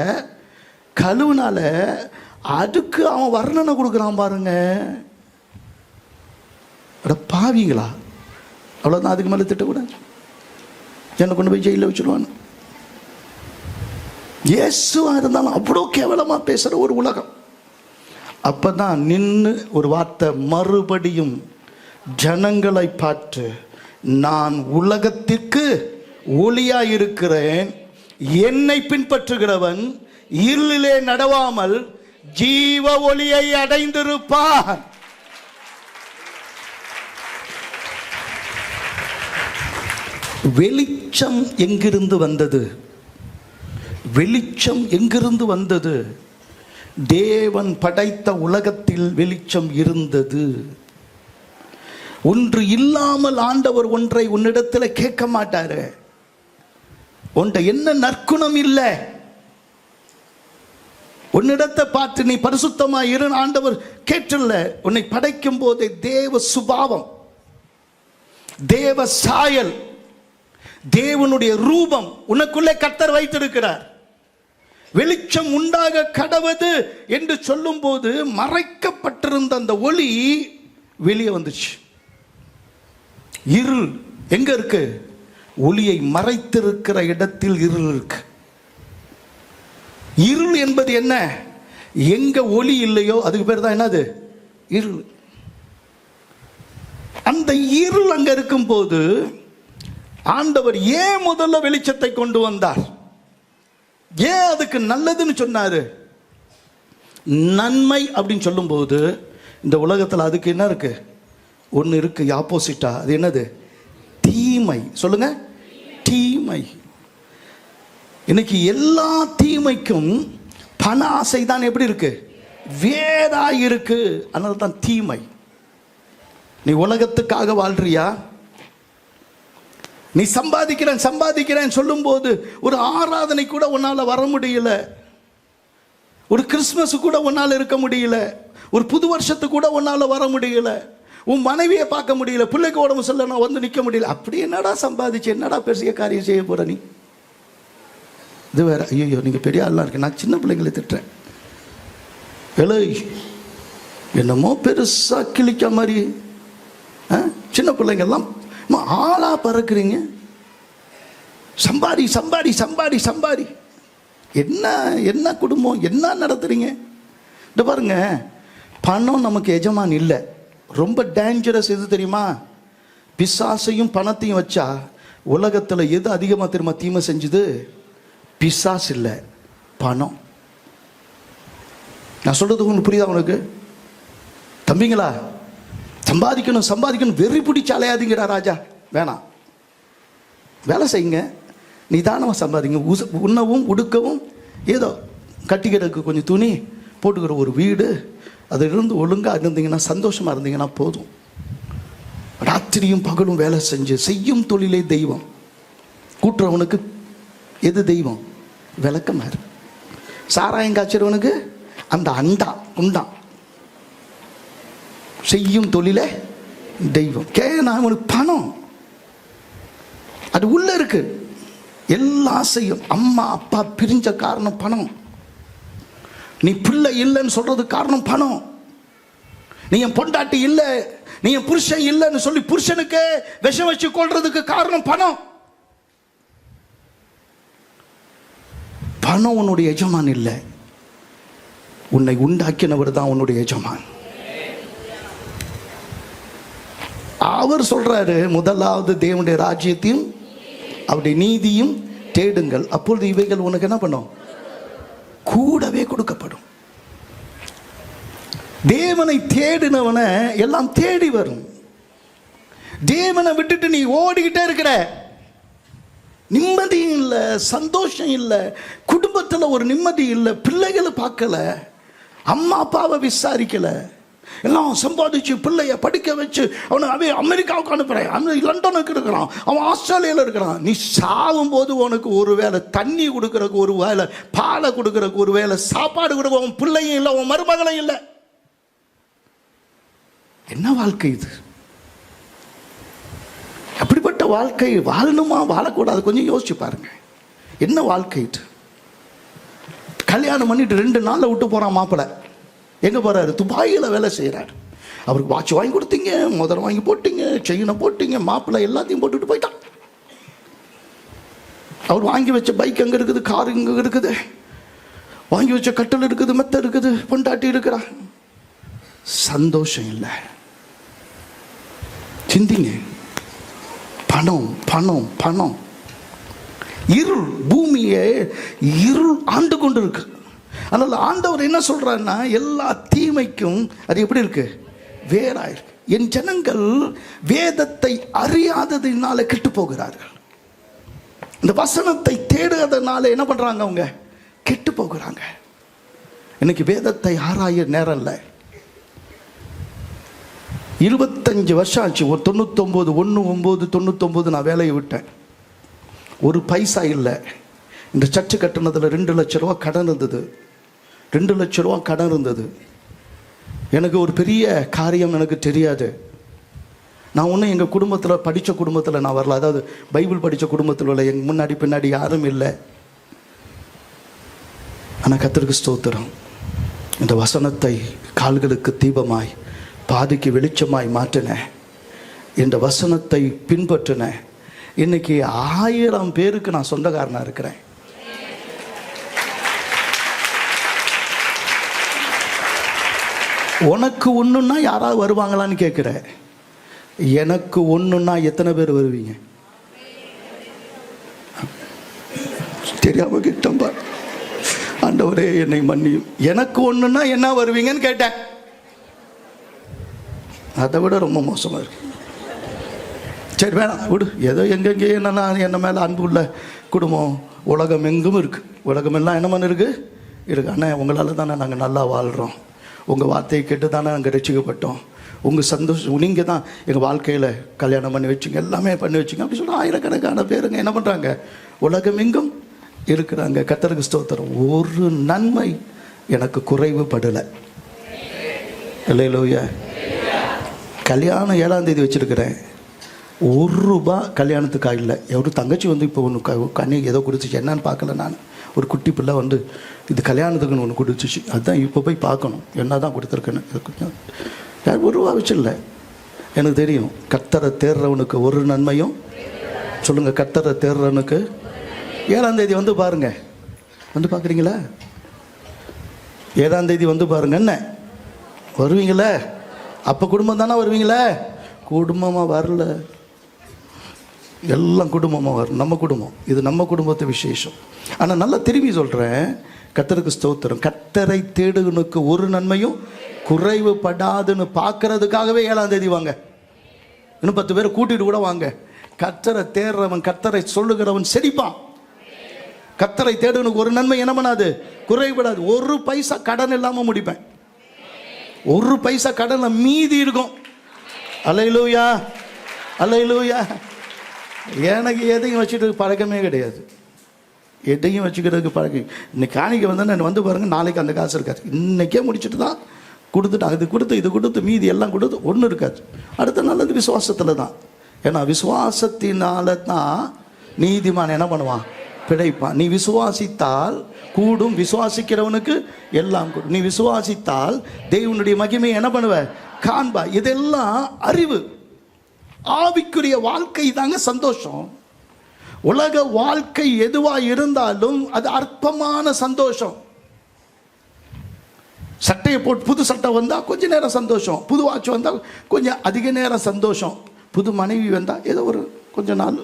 கழுவுனால அதுக்கு அவன் வர்ணனை கொடுக்குறான் பாருங்க. அட பாவிங்களா, அவ்வளோதான். அதுக்கு மேலே திட்டக்கூடாது, என்னை கொண்டு போய் ஜெயிலில் வச்சுருவான். இயேசுவாக இருந்தாலும் அவ்வளோ கேவலமாக பேசுகிற ஒரு உலகம். அப்போ தான் நின்று ஒரு வார்த்தை, மறுபடியும் ஜனங்களை பார்த்து, நான் உலகத்திற்கு ஒளியாக இருக்கிறேன், என்னை பின்பற்றுகிறவன் இருளிலே நடவாமல் ஜீவ ஒளியை அடைந்திருப்பான். வெளிச்சம் எங்கிருந்து வந்தது? வெளிச்சம் எங்கிருந்து வந்தது? தேவன் படைத்த உலகத்தில் வெளிச்சம் இருந்தது. ஒன்று இல்லாமல் ஆண்டவர் ஒன்றை உன்னிடத்தில் கேட்க மாட்டாரு. உன்ட என்ன நற்குணம் இல்லை, உன்னிடத்தை பார்த்து நீ பரிசுத்தமா இரு ஆண்டவர் கேட்டல. உன்னை படைக்கும் போதே தேவ சுபாவம், தேவ சாயல், தேவனுடைய ரூபம் உனக்குள்ளே கர்த்தர் வைத்திருக்கிறார். வெளிச்சம் உண்டாக கடவது என்று சொல்லும் போது மறைக்கப்பட்டிருந்த அந்த ஒளி வெளியே வந்துச்சு. இருள் எங்க இருக்கு? ஒளியை மறைத்திருக்கிற இடத்தில் இருள் இருக்கு. இருள் என்பது என்ன? எங்க ஒளி இல்லையோ அதுக்கு பேர் தான் என்னது? இருள். அந்த இருள் அங்க இருக்கும் போது ஆண்டவர் ஏன் முதல்ல வெளிச்சத்தை கொண்டு வந்தார்? ஏன் அதுக்கு நல்லதுன்னு சொன்னாரு? நன்மை அப்படின்னு சொல்லும் போது இந்த உலகத்தில் அதுக்கு என்ன இருக்கு? ஒன்று இருக்கு ஆப்போசிட்டா. அது என்னது? தீமை. சொல்லுங்க, தீமை. இன்னைக்கு எல்லா தீமைக்கும் பண ஆசை தான் எப்படி இருக்கு? வேறா இருக்கு. அதனால தான் தீமை. நீ உலகத்துக்காக வாழ்றியா? நீ சம்பாதிக்கிறேன் சொல்லும் போது ஒரு ஆராதனை கூட உன்னால வர முடியல, ஒரு கிறிஸ்துமஸ் கூட உன்னால இருக்க முடியல, ஒரு புது வருஷத்து கூட உன்னால வர முடியல, உன் மனைவியை பார்க்க முடியல, பிள்ளைக்கு உடம்பு சொல்ல நான் வந்து நிற்க முடியல. அப்படி என்னடா சம்பாதிச்சு என்னடா பெரிய காரியம் செய்ய போற நீ? இது வேற. ஐயோ நீங்க பெரிய ஆள்லாம் இருக்கு. நான் சின்ன பிள்ளைங்களை திட்டுறேன். என்னமோ பெருசா கிழிக்க மாதிரி சின்ன பிள்ளைங்கெல்லாம் ஆளா பறக்குறீங்க. சம்பாதி சம்பாதி சம்பாதி சம்பாதி. என்ன என்ன குடும்பம் என்ன நடத்துறீங்க? இந்த பாருங்க, பணம் நமக்கு எஜமான் இல்லை. ரொம்ப டேஞ்சரஸ் எது தெரியுமா? பிசாசையும் பணத்தையும் வச்சா உலகத்தில் எது அதிகமாக தெரியுமா தீமை செஞ்சுது? பிசாஸ் இல்லை, பணம். நான் சொல்றது உங்களுக்கு புரியுதா உனக்கு? தம்பிங்களா, சம்பாதிக்கணும் சம்பாதிக்கணும் வெறி பிடிச்சி அலையாதீங்கடா ராஜா. வேணாம், வேலை செய்யுங்க, நிதானமாக சம்பாதிங்க. உண்ணவும் உடுக்கவும் ஏதோ கட்டிக்கிறதுக்கு கொஞ்சம் துணி போட்டுக்கிற ஒரு வீடு, அதிலிருந்து ஒழுங்காக இருந்தீங்கன்னா சந்தோஷமாக இருந்தீங்கன்னா போதும். ராத்திரியும் பகலும் வேலை செஞ்சு செய்யும் தொழிலே தெய்வம். கூட்டுறவனுக்கு எது தெய்வம்? விளக்கமாறு. சாராயம் காய்ச்சறவனுக்கு அந்த அண்டா குண்டான். செய்யும் தொழிலே தெய்வம். அவனுக்கு பணம் அது உள்ள இருக்கு. எல்லா செய்யும். அம்மா அப்பா பிரிஞ்ச காரணம் பணம். நீ பிள்ளை இல்லைன்னு சொல்றது காரணம் பணம். நீ என் பொண்டாட்டி இல்லை, நீ என் புருஷன் இல்லைன்னு சொல்லி புருஷனுக்கு விஷம் வச்சு கொள்றதுக்கு காரணம் பணம். பணம் உன்னுடைய எஜமான் இல்லை, உன்னை உண்டாக்கினவர் தான் உன்னுடைய எஜமான். அவர் சொல்றாரு, முதலாவது தேவனுடைய ராஜ்யத்தையும் அவருடைய நீதியும் தேடுங்கள், அப்பொழுது இவைகள் உனக்கு என்ன பண்ணும்? கூடவே கொடுக்கப்படும். தேவனை தேடினவனை எல்லாம் தேடி வரும். தேவனை விட்டுட்டு நீ ஓடிக்கிட்டே இருக்கிற, நிம்மதி இல்லை, சந்தோஷம் இல்லை, குடும்பத்தில் ஒரு நிம்மதி இல்லை, பிள்ளைகளை பார்க்கல, அம்மா அப்பாவை விசாரிக்கல, எல்லாம் சம்பாதிச்சு பிள்ளைய படிக்க வச்சு அவனை அமெரிக்காவுக்கு அனுப்புறேன், லண்டனுக்கு இருக்கிறான், அவன் ஆஸ்திரேலியாவில் இருக்கிறான். நீ சாகும் போது உனக்கு ஒரு வேளை தண்ணி கொடுக்கறதுக்கு, ஒரு வேளை பாலை கொடுக்கறதுக்கு, ஒரு வேளை சாப்பாடு கொடுக்க உன் பிள்ளையும் இல்லை, உன் மருமகளும் இல்லை. என்ன வாழ்க்கை இது? அப்படிப்பட்ட வாழ்க்கை வாழணுமா வாழக்கூடாது? கொஞ்சம் யோசிச்சு பாருங்க. என்ன வாழ்க்கை இது? கல்யாணம் பண்ணிட்டு 2 நாளில் விட்டு போறான் மாப்பிள்ளை. எங்க போறாரு? துபாயில் வேலை செய்யறாரு. அவருக்கு வாட்ச் வாங்கி கொடுத்தீங்க, முதல்ல வாங்கி போட்டீங்க, செயினை போட்டீங்க, மாப்பிள்ளை எல்லாத்தையும் போட்டுட்டு போயிட்டான். அவர் வாங்கி வச்ச பைக் அங்க இருக்குது, கார் இங்க இருக்குது, வாங்கி வச்ச கட்டல் இருக்குது, மெத்த இருக்குது, பொண்டாட்டி இருக்கிறா, சந்தோஷம் இல்லை. சிந்திங்க. பணம் பணம் பணம். இருள், பூமியை இருள் ஆண்டு கொண்டு இருக்கு. அதனால ஆண்டவர் என்ன சொல்றாருன்னா, எல்லா தீமைக்கும் அது எப்படி இருக்கு? வேறாயிருக்கு. என் ஜனங்கள் வேதத்தை அறியாததினால கெட்டு போகிறார்கள். இந்த வசனத்தை தேடுறதுனால என்ன பண்றாங்க? அவங்க கெட்டு போகிறாங்க. இன்னைக்கு வேதத்தை ஆராய நேரம் இல்லை. 25 வருஷம் ஆச்சு. ஒரு 99 நான் வேலையை விட்டேன். ஒரு பைசா இல்லை. இந்த சர்ச்சு கட்டணத்தில் 2 லட்ச ரூபா கடன் இருந்தது. 2 லட்ச ரூபா கடன் இருந்தது. எனக்கு ஒரு பெரிய காரியம் எனக்கு தெரியாது. நான் ஒன்றும் எங்கள் குடும்பத்தில் படித்த குடும்பத்தில் நான் வரல, அதாவது பைபிள் படித்த குடும்பத்தில் உள்ள எங்கள் முன்னாடி பின்னாடி யாரும் இல்லை. ஆனால் கர்த்தருக்கு ஸ்தோத்திரம், இந்த வசனத்தை கால்களுக்கு தீபமாய் பாதைக்கு வெளிச்சமாய் மாற்றினேன். இந்த வசனத்தை பின்பற்றினேன். இன்னைக்கு 1000 பேருக்கு நான் சொந்தக்காரனாக இருக்கிறேன். உனக்கு ஒன்றுன்னா யாராவது வருவாங்களான்னு கேட்குறேன். எனக்கு ஒன்றுன்னா எத்தனை பேர் வருவீங்க? தெரியாம கிட்டம்பா, ஆண்டவரே என்னை மன்னியும். எனக்கு ஒன்றுன்னா என்ன வருவீங்கன்னு கேட்டேன். அதை விட ரொம்ப மோசமாக இருக்கு. சரி வேணாம் விடு, ஏதோ எங்கெங்கே என்னன்னா என்ன மேலே அன்பு உள்ள குடும்பம் உலகம் எங்கும் இருக்குது. உலகமெல்லாம் என்ன பண்ண இருக்குது. ஆனால் உங்களால் தானே நாங்கள் நல்லா வாழ்கிறோம். உங்கள் வார்த்தையை கேட்டு தானே நாங்கள் ரசிக்கப்பட்டோம். உங்கள் சந்தோஷம், நீங்கள் தான் எங்கள் வாழ்க்கையில் கல்யாணம் பண்ணி வச்சிங்க, எல்லாமே பண்ணி வச்சிங்க அப்படி சொல்லி ஆயிரக்கணக்கான பேருங்க என்ன பண்ணுறாங்க, உலகம் எங்கும் இருக்கிறாங்க. கர்த்தருக்கு ஸ்தோத்திரம். ஒரு நன்மை எனக்கு குறைவுபடலை. இல்லையா? கல்யாணம் 7ஆம் தேதி வச்சுருக்கிறேன். ₹1 கல்யாணத்துக்கு இல்லை. ஒரு தங்கச்சி வந்து இப்போ ஒன்று கண்ணி ஏதோ கொடுத்துச்சு, என்னன்னு பார்க்கல. நான் ஒரு குட்டி பிள்ளை வந்து இது கல்யாணத்துக்குன்னு ஒன்று கொடுத்துச்சு. அதுதான் இப்போ போய் பார்க்கணும் என்ன தான் கொடுத்துருக்கேன்னு. ₹1 வச்சில்லை. எனக்கு தெரியும் கர்த்தரை தேடுறவனுக்கு ஒரு நன்மையும். சொல்லுங்கள், கர்த்தரை தேடுறவனுக்கு 7ஆம் தேதி வந்து பாருங்கள். வந்து பார்க்குறீங்களா? 7ஆம் தேதி வந்து பாருங்க. என்ன வருவீங்களே? அப்போ குடும்பம் தானே வருவீங்களே? குடும்பமாக வரல, எல்லாம் குடும்பமாக வரும். நம்ம குடும்பம் இது, நம்ம குடும்பத்து விசேஷம். ஆனால் நல்லா திரும்பி சொல்கிறேன், கர்த்தருக்கு ஸ்தோத்திரம். கர்த்தரை தேடுனுக்கு ஒரு நன்மையும் குறைவுபடாதுன்னு பார்க்கறதுக்காகவே 7ஆம் தேதி வாங்க. இன்னும் 10 பேரை கூட்டிட்டு கூட வாங்க. கர்த்தரை தேடுறவன், கர்த்தரை சொல்லுகிறவன் செழிப்பான். கர்த்தரை தேடுனுக்கு ஒரு நன்மை என்ன பண்ணாது, குறைவுபடாது. 1 பைசா கடன் இல்லாமல் முடிப்பேன். 1 பைசா கடன் மீதி இருக்கும். அல்லேலூயா, அல்லேலூயா. எனக்கு எதையும் வச்சுட்டு பழக்கமே கிடையாது. எதையும் வச்சுக்கிறதுக்கு பழக்கம். இன்னைக்கு காணிக்க வந்து நான் வந்து பாருங்க, நாளைக்கு அந்த காசு இருக்காது. இன்னைக்கே முடிச்சுட்டு தான் கொடுத்துட்டு அது கொடுத்து இது கொடுத்து மீதி எல்லாம் கொடுத்து ஒன்றும் இருக்காது. அடுத்த நல்லது விசுவாசத்தில் தான். ஏன்னா விசுவாசத்தினால தான் நீதிமான் என்ன பண்ணுவான், பிழைப்பான். நீ விசுவாசித்தால் கூடும், விசுவாசிக்கிறவனுக்கு எல்லாம் கூடும். நீ விசுவாசித்தால் தேவனுடைய மகிமையை என்ன பண்ணுவ, காண்பா. இதெல்லாம் அறிவு. ஆவிக்குரிய வாழ்க்கை தாங்க சந்தோஷம். உலக வாழ்க்கை எதுவா இருந்தாலும் அது அற்பமான சந்தோஷம். சட்டையை போட்டு புது சட்டை வந்தால் கொஞ்ச நேரம் சந்தோஷம், புது வாட்ச் வந்தால் கொஞ்சம் அதிக நேரம் சந்தோஷம், புது மனைவி வந்தால் ஏதோ ஒரு கொஞ்ச நாள்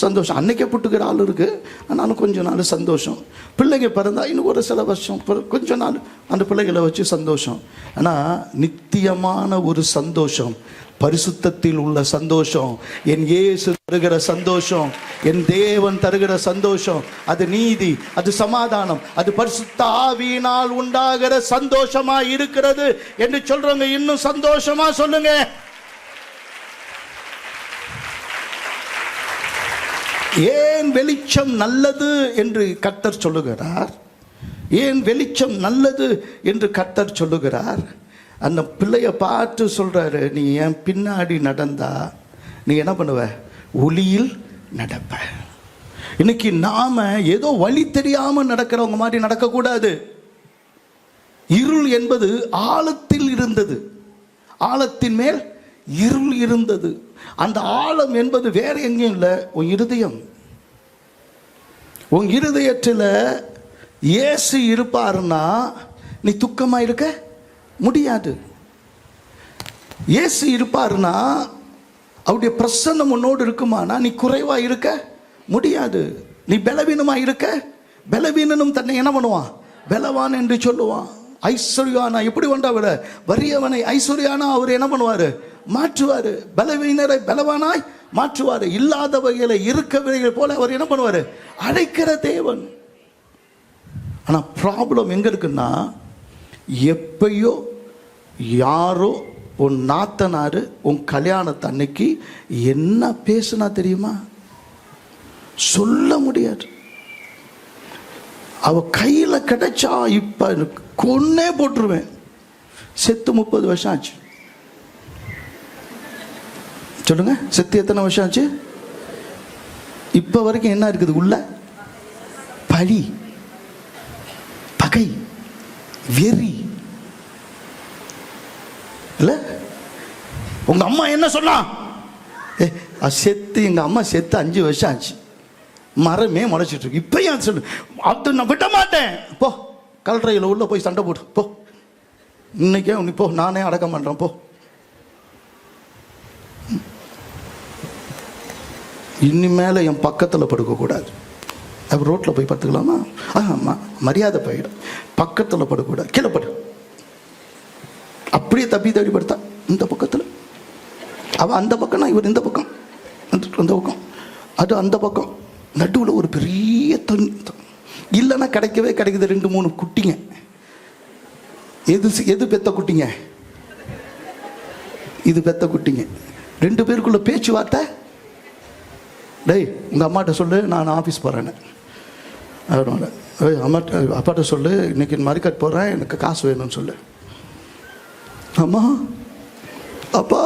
சந்தோஷம். அன்னைக்கே புட்டுக்கிற ஆள் இருக்குது, ஆனாலும் கொஞ்ச நாள் சந்தோஷம். பிள்ளைங்க பிறந்தா இன்னும் ஒரு சில வருஷம் கொஞ்ச நாள் அந்த பிள்ளைகளை வச்சு சந்தோஷம். ஆனால் நித்தியமான ஒரு சந்தோஷம், பரிசுத்தத்தில் உள்ள சந்தோஷம், என் இயேசு தருகிற சந்தோஷம், என் தேவன் தருகிற சந்தோஷம், அது நீதி, அது சமாதானம், அது பரிசுத்த ஆவியினால் உண்டாகிற சந்தோஷமா இருக்கிறது என்று சொல்றவங்க இன்னும் சந்தோஷமா சொல்லுங்க. ஏன் வெளிச்சம் நல்லது என்று கர்த்தர் சொல்லுகிறார்? ஏன் வெளிச்சம் நல்லது என்று கர்த்தர் சொல்லுகிறார்? அந்த பிள்ளைய பார்த்து சொல்றாரு, நீ என் பின்னாடி நடந்தா நீ என்ன பண்ணுவ, ஒளியில் நடப்ப. இன்னைக்கு நாம ஏதோ வழி தெரியாம நடக்கிறவங்க மாதிரி நடக்கக்கூடாது. இருள் என்பது ஆழத்தில் இருந்தது, ஆழத்தின் மேல் இருள் இருந்தது. அந்த ஆழம் என்பது வேற எங்கேயும் இல்லை, உன் இருதயம். உன் இருதயத்தில் இயேசு இருப்பாருன்னா நீ துக்கமா இருக்க முடியாது. இயேசு இருப்பாருன்னா அவருடைய பிரசன்னம் உன்னோடு இருக்குமானா நீ குறைவா இருக்க முடியாது. நீ பலவீனமா இருக்க, பலவீனனும் தன்னை என்ன பண்ணுவான், பலவான் என்று சொல்லுவான். ஐஸ்வர்யானா எப்படி கொண்டா விட வறியவனை ஐஸ்வர்யானா அவர் என்ன பண்ணுவாரு, மாற்றுவாரு. பலவீனரை பலவானாய் மாற்றுவாரு. இல்லாதவைகளை இருக்கவைகள் போல அவர் என்ன பண்ணுவாரு, அழைக்கிற தேவன். ஆனா ப்ராப்ளம் எங்க இருக்குன்னா, எப்பயோ யாரோ உன் நாத்தனாரு உன் கல்யாணத்து அன்னைக்கு என்ன பேசுனா தெரியுமா, சொல்ல முடியாது. அவ கையில கிடைச்சா இப்ப கொன்னே போட்டுருவேன். செத்து 30 வருஷம் ஆச்சு. சொல்லுங்க, செத்து எத்தனை வருஷம் ஆச்சு? இப்போ வரைக்கும் என்ன இருக்குது உள்ள? பழி, பகை, வெறி. இல்ல உங்க அம்மா என்ன சொன்னா? செத்து, எங்க அம்மா செத்து 5 வருஷம் ஆச்சு, மரமே முளைச்சிட்டு இருக்கு. இப்பயும் சொல்லு, அது நான் விட மாட்டேன். போ கல்றையில் உள்ள போய் சண்டை போடு போ. இன்னைக்கே நீ போ, நானே அடக்கம் பண்றேன் போ. இனிமேல என் பக்கத்தில் படுக்கக்கூடாது. அப்போ ரோட்டில் போய் படுத்துக்கலாமா? மரியாதை போயிடும். பக்கத்தில் படுக்கக்கூடாது, கீழே படு. அப்படியே தப்பி தடி படுத்தா இந்த பக்கத்தில், அவன் அந்த பக்கம்னா இவர் இந்த பக்கம், அந்த பக்கம் அது அந்த பக்கம், நடுவில் ஒரு பெரிய தண்ணி. இல்லைன்னா கிடைக்கவே கிடைக்குது 2-3 குட்டிங்க. எது பெத்த குட்டிங்க? இது பெத்த குட்டிங்க. 2 பேருக்குள்ள பேச்சுவார்த்தை. டேய் உங்கள் அம்மாட்ட சொல்லு நான் ஆஃபீஸ் போகிறேன்னு. அப்பாட்ட சொல்லு இன்னைக்கு மறிக்கட் போகிறேன், எனக்கு காசு வேணும்னு சொல்லு. அம்மா அப்பா,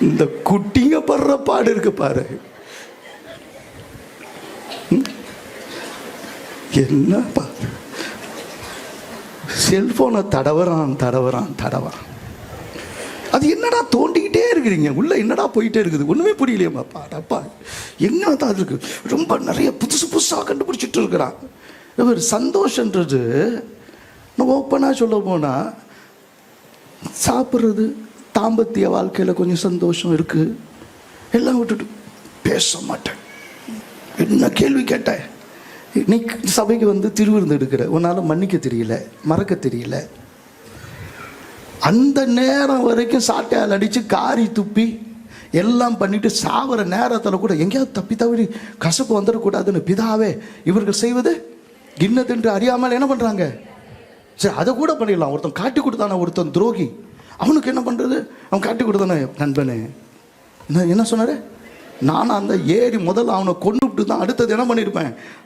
இந்த குட்டிங்க படுற பாடு இருக்கு பாரு. என்னப்பா, செல்போனை தடவறான். அது என்னடா தோண்டிக்கிட்டே இருக்கிறீங்க, உள்ள என்னடா போயிட்டே இருக்குது, ஒண்ணுமே புரியலையேம்மாப்பா. அப்பா என்ன தான் இருக்கு, ரொம்ப நிறைய புதுசாக கண்டுபிடிச்சிட்டு இருக்கிறான். இவர் சந்தோஷன்றது ஓப்பனாக சொல்ல போனா, சாப்பிட்றது, தாம்பத்திய வாழ்க்கையில் கொஞ்சம் சந்தோஷம் இருக்கு, எல்லாம் விட்டுட்டு பேச மாட்டேன். என்ன கேள்வி கேட்டேன், நீ சபைக்கு வந்து திருவிருந்து எடுக்கிற, உன்னால் மன்னிக்க தெரியல, மறக்க தெரியல. அந்த நேரம் வரைக்கும் சாட்டையால் அடித்து காரி துப்பி எல்லாம் பண்ணிட்டு சாவர நேரத்தில் கூட எங்கேயாவது தப்பி தவறி கசப்பு வந்துடக்கூடாதுன்னு பிதாவே இவர்கள் செய்வது இன்னதென்று அறியாமல் என்ன பண்ணுறாங்க? சரி, அதை கூட பண்ணிடலாம். ஒருத்தன் காட்டி கொடுத்தானே, ஒருத்தன் துரோகி, அவனுக்கு என்ன பண்ணுறது? அவன் காட்டி கொடுத்தானே நண்பனே. என்ன சொன்னார்? நானும் அந்த ஏறி முதல்ல அவனை கொண்டுவிட்டு தான் அடுத்தது என்ன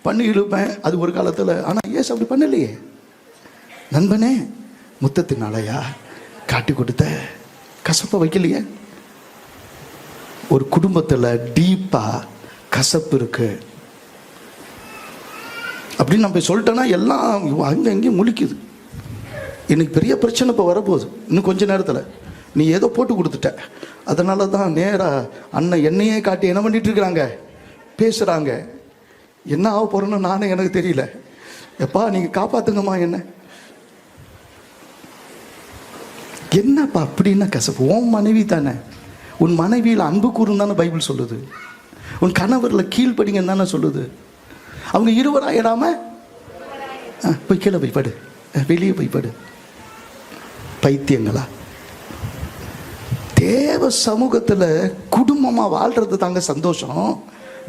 பண்ணி இழுப்பேன். அது ஒரு காலத்தில். ஆனால் ஏசு அப்படி பண்ணலையே. நண்பனே, முத்தத்தினாலயா காட்டி கொடுத்த, கசப்பை வைக்கலையே. ஒரு குடும்பத்தில் டீப்பாக கசப்பு இருக்கு அப்படின்னு நம்ம சொல்லிட்டோன்னா எல்லாம் அங்கே அங்கேயும் முழிக்குது. எனக்கு பெரிய பிரச்சனை இப்போ வரப்போகுது இன்னும் கொஞ்ச நேரத்தில். நீ ஏதோ போட்டு கொடுத்துட்ட, அதனால தான் நேராக அண்ணன் என்னையே காட்டி என்ன பண்ணிட்டு இருக்கிறாங்க, பேசுகிறாங்க. என்ன ஆக போகிறேன்னு நானே எனக்கு தெரியல. எப்பா நீங்கள் காப்பாற்றுங்கம்மா. என்னப்பா அப்படின்னா கசப்பு? உன் மனைவி தானே, உன் மனைவியில் அன்பு கூறும் தானே பைபிள் சொல்லுது. உன் கணவரில் கீழ்ப்படிங்கன்னு தானே சொல்லுது. அவங்க இருவராயிடாம போய் கீழே போய் படு, வெளியே போய் படு. பைத்தியங்களா? தேவ சமூகத்தில் குடும்பமாக வாழ்றது தாங்க சந்தோஷம்.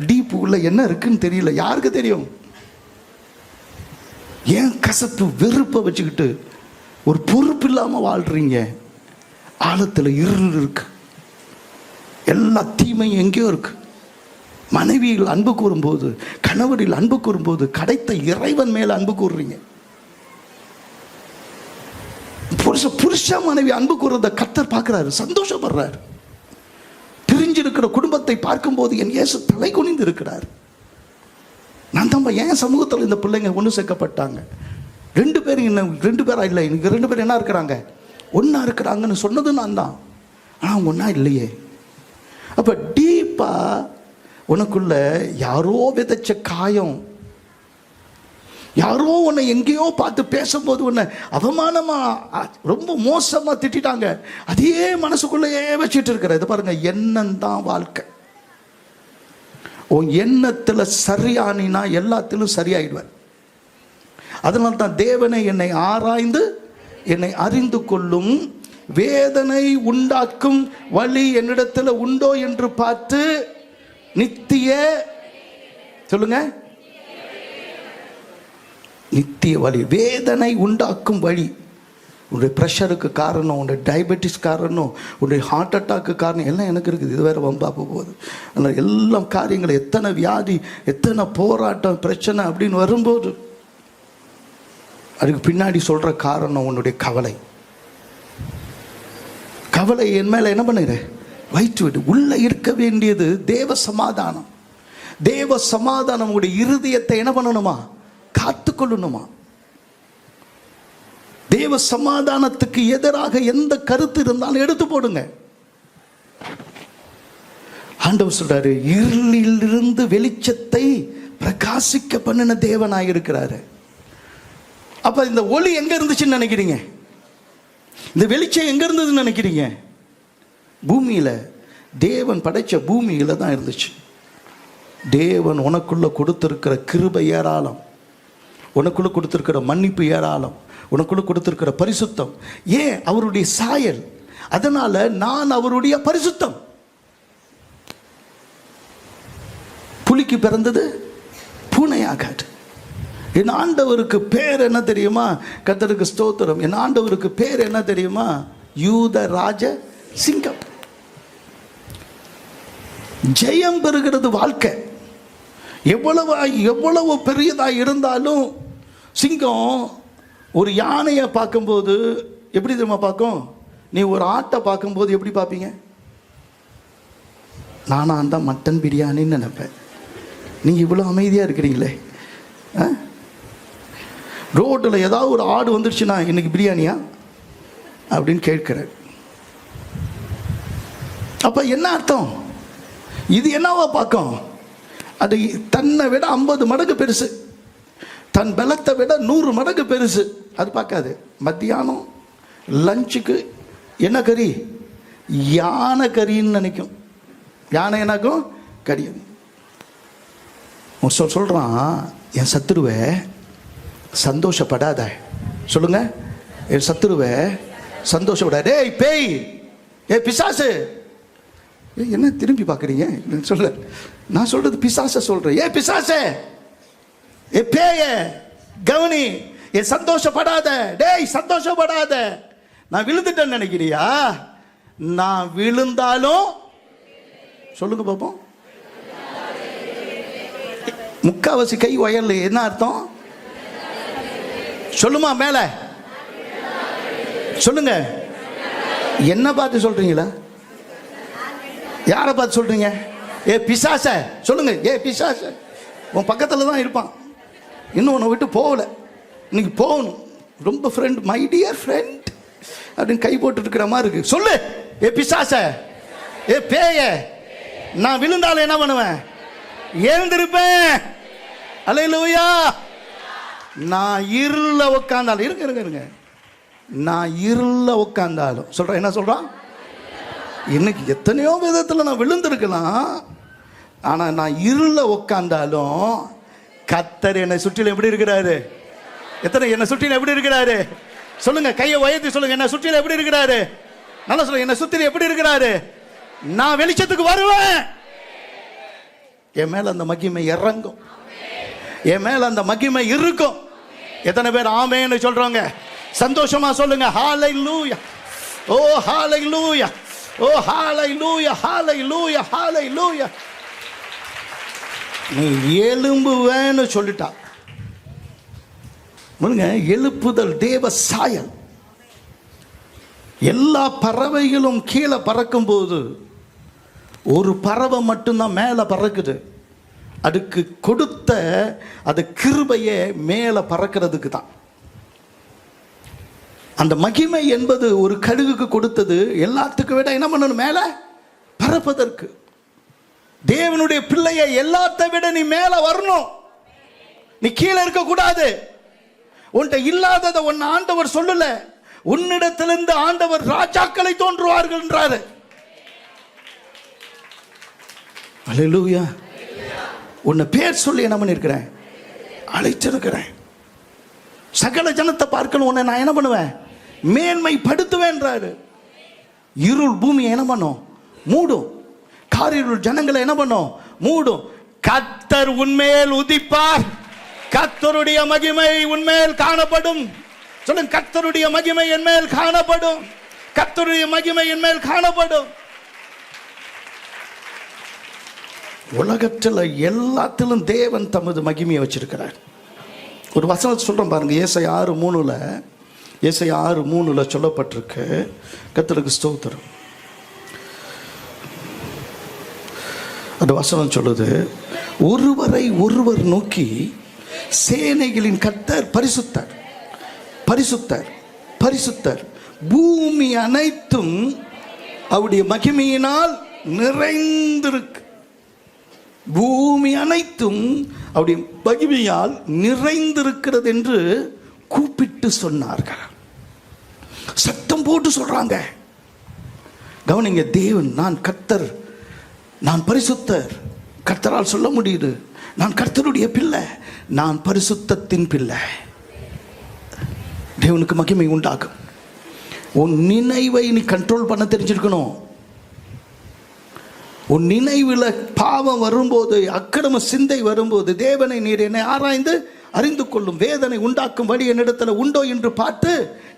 டீப்பு உள்ள என்ன இருக்குன்னு தெரியல, யாருக்கு தெரியும்? ஏன் கசப்பு வெறுப்பை வச்சுக்கிட்டு ஒரு பொறுப்பு இல்லாமல் வாழ்றீங்க? ஆழத்தில் இருள் இருக்கு, எல்லா தீமையும் எங்கேயோ இருக்கு. மனைவியில் அன்பு கூறும்போது, கணவரில் அன்பு கூறும்போது, கிடைத்த இறைவன் மேல அன்பு கூறுறீங்க. புருஷ மனைவி அன்பு கூறுறத கர்த்தர் பார்க்கிறாரு, சந்தோஷப்படுறாரு. பிரிஞ்சிருக்கிற குடும்பத்தை பார்க்கும்போது என் இயேசு தலை குனிந்து இருக்கிறார். நான் தான் என் சமூகத்தில் இந்த பிள்ளைங்க ஒன்று சேர்க்கப்பட்டாங்க. 2 பேர், இன்னும் 2 பேரா இல்லை, எனக்கு 2 பேர் என்ன இருக்கிறாங்க, ஒன்றா இருக்கிறாங்கன்னு சொன்னது நான் தான். ஆனால் அவங்க ஒன்றா இல்லையே. அப்போ டீப்பா உனக்குள்ள யாரோ விதைச்ச காயம், யாரோ உன்னை எங்கேயோ பார்த்து பேசும்போது உன்னை அவமானமா ரொம்ப மோசமா திட்டாங்க, அதே மனசுக்குள்ளேயே வச்சுட்டு இருக்கிற. இது பாருங்க, எண்ணம் தான் வாழ்க்கை. உன் எண்ணத்தில் சரியானினா எல்லாத்திலும் சரியாயிடுவேன். அதனால தான் தேவனை என்னை ஆராய்ந்து என்னை அறிந்து கொள்ளும், வேதனை உண்டாக்கும் வழி என்னிடத்தில் உண்டோ என்று பார்த்து நித்திய, சொல்லுங்க, நித்திய வழி, வேதனை உண்டாக்கும் வழி. உன்னுடைய ப்ரெஷருக்கு காரணம், உன்னுடைய டயபெட்டிஸ் காரணம், உன்னுடைய ஹார்ட் அட்டாக்கு காரணம் எல்லாம் எனக்கு இருக்குது. இது வேறு வம்பா போகுது. அதனால் எல்லாம் காரியங்கள், எத்தனை வியாதி, எத்தனை போராட்டம், பிரச்சனை அப்படின்னு வரும்போது அதுக்கு பின்னாடி சொல்கிற காரணம் உன்னுடைய கவலை. கவலை என் மேலே என்ன பண்ணுகிற, வைத்து விடு. உள்ள இருக்க வேண்டியது தேவ சமாதானம். தேவ சமாதானம் உடைய இருதயத்தை என்ன பண்ணணுமா? காத்துக்கொள்ளணுமா? தேவ சமாதானத்துக்கு எதிராக எந்த கருத்து இருந்தாலும் எடுத்து போடுங்க. ஆண்டவர் சொல்றாரு, இருளிலிருந்து வெளிச்சத்தை பிரகாசிக்க பண்ணின தேவனாய் இருக்கிறாரு. அப்ப இந்த ஒளி எங்க இருந்துச்சுன்னு நினைக்கிறீங்க? இந்த வெளிச்சம் எங்க இருந்ததுன்னு நினைக்கிறீங்க? பூமியில, தேவன் படைச்ச பூமியில தான் இருந்துச்சு. தேவன் உனக்குள்ள கொடுத்திருக்கிற கிருபை ஏராளம், உனக்குள்ள கொடுத்திருக்கிற மன்னிப்பு ஏராளம், உனக்குள்ள கொடுத்திருக்கிற பரிசுத்தம். ஏன்? அவருடைய சாயல். அதனால நான் அவருடைய பரிசுத்தம். புலிக்கு பிறந்தது பூனையாகாது. என் ஆண்டவருக்கு பேர் என்ன தெரியுமா? கர்த்தருக்கு ஸ்தோத்திரம். என் ஆண்டவருக்கு பேர் என்ன தெரியுமா? யூத ராஜ சிங்கம். ஜெயம் பெறுகிறது வாழ்க்கை. எவ்வளவு பெரியதாக இருந்தாலும் சிங்கம் ஒரு யானையை பார்க்கும்போது எப்படி தெரியுமா பார்க்கும்? நீ ஒரு ஆட்டை பார்க்கும்போது எப்படி பார்ப்பீங்க? நானா அந்த மட்டன் பிரியாணின்னு நினைப்பேன். நீங்கள் இவ்வளோ அமைதியாக இருக்கிறீங்களே. ரோட்டில் ஏதாவது ஒரு ஆடு வந்துடுச்சுன்னா இன்னைக்கு பிரியாணியா அப்படின்னு கேட்கிறேன். அப்போ என்ன அர்த்தம்? இது என்னவா பார்க்கும்? அது தன்னை விட 50 மடங்கு பெருசு, தன் பலத்தை விட 100 மடங்கு பெருசு. அது பார்க்காது. மத்தியானம் லஞ்சுக்கு என்ன கறி? யானை கறின்னு நினைக்கும். யானை என்னாக்கும்? கறி. சொல்கிறான், என் சத்துருவை சந்தோஷப்படாத. சொல்லுங்க, என் சத்துருவை சந்தோஷப்படாத. ஏய் பேய், ஏ பிசாசு, என்ன திரும்பி பார்க்குறீங்க? சொல்ல, நான் சொல்றது பிசாச சொல்றேன். ஏ பிசாசே, ஏ பேய, கவனி, ஏ சந்தோஷப்படாத. டேய் சந்தோஷப்படாத. நான் விழுந்துட்டேன்னு நினைக்கிறியா? நான் விழுந்தாலும் சொல்லுங்க பாப்போம். முக்காவாசி கை வயல்ல என்ன அர்த்தம்? சொல்லுமா மேல சொல்லுங்க. என்ன பார்த்து சொல்றீங்களா? யாரை பார்த்து சொல்றீங்க? ஏ பிசாச சொல்லுங்க. ஏ பிசாச உன் பக்கத்தில் தான் இருப்பான். இன்னும் உன்னை விட்டு போகல. இன்னைக்கு போகணும். ரொம்ப ஃப்ரெண்ட், மை டியர் ஃப்ரெண்ட் அப்படின்னு கை போட்டு இருக்கிற மாதிரி இருக்கு. சொல்லு, ஏ பிசாச, ஏ பேய, நான் விழுந்தாலும் என்ன பண்ணுவேன்? எழுந்திருப்பேன். அல்லேலூயா. நான் இருள உட்கார்ந்தாலும் இருங்க, நான் இருள உட்கார்ந்தாலும் சொல்றேன். என்ன சொல்றான்? இன்னைக்கு எத்தனையோ விதத்தில் நான் விழுந்திருக்கலாம். ஆனால் நான் இருள உட்கார்ந்தாலும் கர்த்தர் என்னை சுற்றிலும் எப்படி இருக்கிறாரு? எத்தனை என்னை சுற்றிலும் எப்படி இருக்கிறாரு? சொல்லுங்க, கையை உயர்த்தி சொல்லுங்க. என்னை சுற்றிலும் எப்படி இருக்கிறாரு? நல்லா சொல்லுங்க. என்னை சுற்றிலும் எப்படி இருக்கிறாரு? நான் வெளிச்சத்துக்கு வருவேன். என் மேல அந்த மகிமை இறங்கும், என் மேல அந்த மகிமை இருக்கும். எத்தனை பேர் ஆமென்னு சொல்றாங்க? சந்தோஷமா சொல்லுங்க. ஹalleluya. ஓ ஹalleluya. ஓ ஹalleluya. ஹalleluya. ஹalleluya. நீ எழும்புவேன்னு சொல்லிட்டா. எழுப்புதல் தேவ சாயல். எல்லா பறவைகளும் கீழே பறக்கும் போது ஒரு பறவை மட்டும்தான் மேலே பறக்குது. அதுக்கு கொடுத்த அது கிருபையே மேலே பறக்கிறதுக்கு தான். அந்த மகிமை என்பது ஒரு கழுகுக்கு கொடுத்தது எல்லாத்துக்கும் விட என்ன பண்ணணும்? மேலே பறப்பதற்கு. தேவனுடைய பிள்ளையை எல்லாத்தை விட நீ மேலே வரணும். நீ கீழே இருக்க கூடாது. உன்கிட்ட இல்லாததை உன்னை ஆண்டவர் சொல்லல. உன்னிடத்திலிருந்து ஆண்டவர் ராஜாக்களை தோன்றுவார்கள் என்றாரு. அல்லேலூயா. உன்னை பேர் சொல்லி என்ன பண்ணிருக்கிறேன்? அழைச்சிருக்கிறேன். சகல ஜனத்தை பார்க்கணும். உன்னை நான் என்ன பண்ணுவேன்? மேன்மைப்படுத்துவேன்றாரு. இருள் பூமியை என்ன பண்ணும்? மூடும். காரிருள் ஜனங்களை என்ன பண்ணும்? மூடும். கர்த்தர் உன்மேல் உதிப்பார். கர்த்தருடைய மகிமை உன்மேல் காணப்படும். சொல்லுங்க, கர்த்தருடைய மகிமை என் மேல் காணப்படும். கர்த்தருடைய மகிமை என் மேல் காணப்படும். உலகத்தில் எல்லாத்திலும் தேவன் தமது மகிமையை வச்சிருக்கிறார். ஒரு வசனத்தை சொல்றேன் பாருங்க. ஏசாயா 6:3 சொல்லப்பட்டிருக்கு. கர்த்தருக்கு ஸ்தோத்திரம். அந்த வசனம் சொல்லுது, ஒருவரை ஒருவர் நோக்கி சேனைகளின் கர்த்தர் பரிசுத்தர், பரிசுத்தர், பரிசுத்தர், பூமி அனைத்தும் அவருடைய மகிமையினால் நிறைந்திருக்கு. பூமி அனைத்தும் அவருடைய மகிமையால் நிறைந்திருக்கிறது என்று கூப்பிட்டு சொன்னார்கள். சத்தம் போட்டு சொல்றாங்க. கவனிங்க, தேவன் நான் கர்த்தர், நான் பரிசுத்தர். கர்த்தரால் சொல்ல முடியுது, நான் கர்த்தருடைய பிள்ளை, நான் பரிசுத்தத்தின் பிள்ளை. தேவனுக்கு மகிமை உண்டாகும். உன் நினைவை நீ கண்ட்ரோல் பண்ண தெரிஞ்சிருக்கணும். உன் நினைவில் பாவம் வரும்போது, அக்கிரம சிந்தை வரும்போது, தேவனை நீர் என்னை ஆராய்ந்து அறிந்து கொள்ளும், வேதனை உண்டாக்கும் வழி என்னிடத்தில் உண்டோ என்று பார்த்து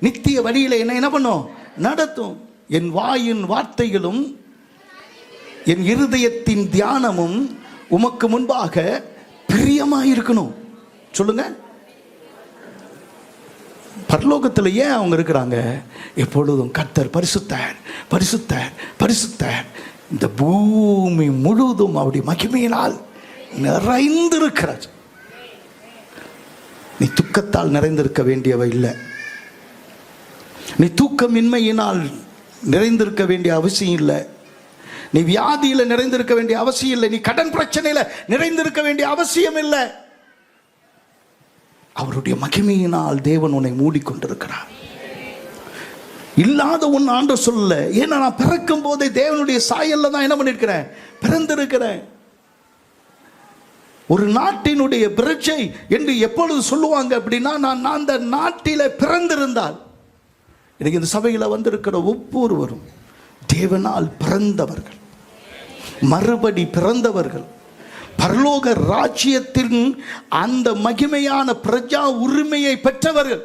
நித்திய வழியில என்ன பண்ணும், நடத்தும். என் வாயின் வார்த்தைகளும் என் இருதயத்தின் தியானமும் உமக்கு முன்பாக பிரியமாயிருக்கணும். சொல்லுங்க. பரலோகத்தில் ஏன் அவங்க இருக்கிறாங்க? எப்பொழுதும் கர்த்தர் பரிசுத்தர், பரிசுத்தர், பரிசுத்தர். இந்த பூமி முழுவதும் அவருடைய மகிமையினால் நிறைந்திருக்கிறது. நீ துக்கத்தால் நிறைந்திருக்க வேண்டியவை இல்லை. நீ தூக்கமின்மையினால் நிறைந்திருக்க வேண்டிய அவசியம் இல்லை. நீ வியாதியில நிறைந்திருக்க வேண்டிய அவசியம் இல்லை. நீ கடன் பிரச்சனையில நிறைந்திருக்க வேண்டிய அவசியம் இல்லை. அவருடைய மகிமையினால் தேவன் உன்னை மூடிக்கொண்டிருக்கிறார். இல்லாத ஒன்று ஆண்டவர் சொல்லல. ஏன்னா நான் பிறக்கும் போதே தேவனுடைய சாயல்ல தான் என்ன பண்ணிருக்கிறேன், பிறந்திருக்கிறேன். ஒரு நாட்டினுடைய பிரஜை என்று எப்பொழுது சொல்லுவாங்க அப்படின்னா, நான் அந்த நாட்டில பிறந்திருந்தால். இன்னைக்கு இந்த சபையில் வந்திருக்கிற ஒவ்வொருவரும் தேவனால் பிறந்தவர்கள், மறுபடி பிறந்தவர்கள், பரலோக ராஜ்யத்தின் அந்த மகிமையான பிரஜா உரிமையை பெற்றவர்கள்.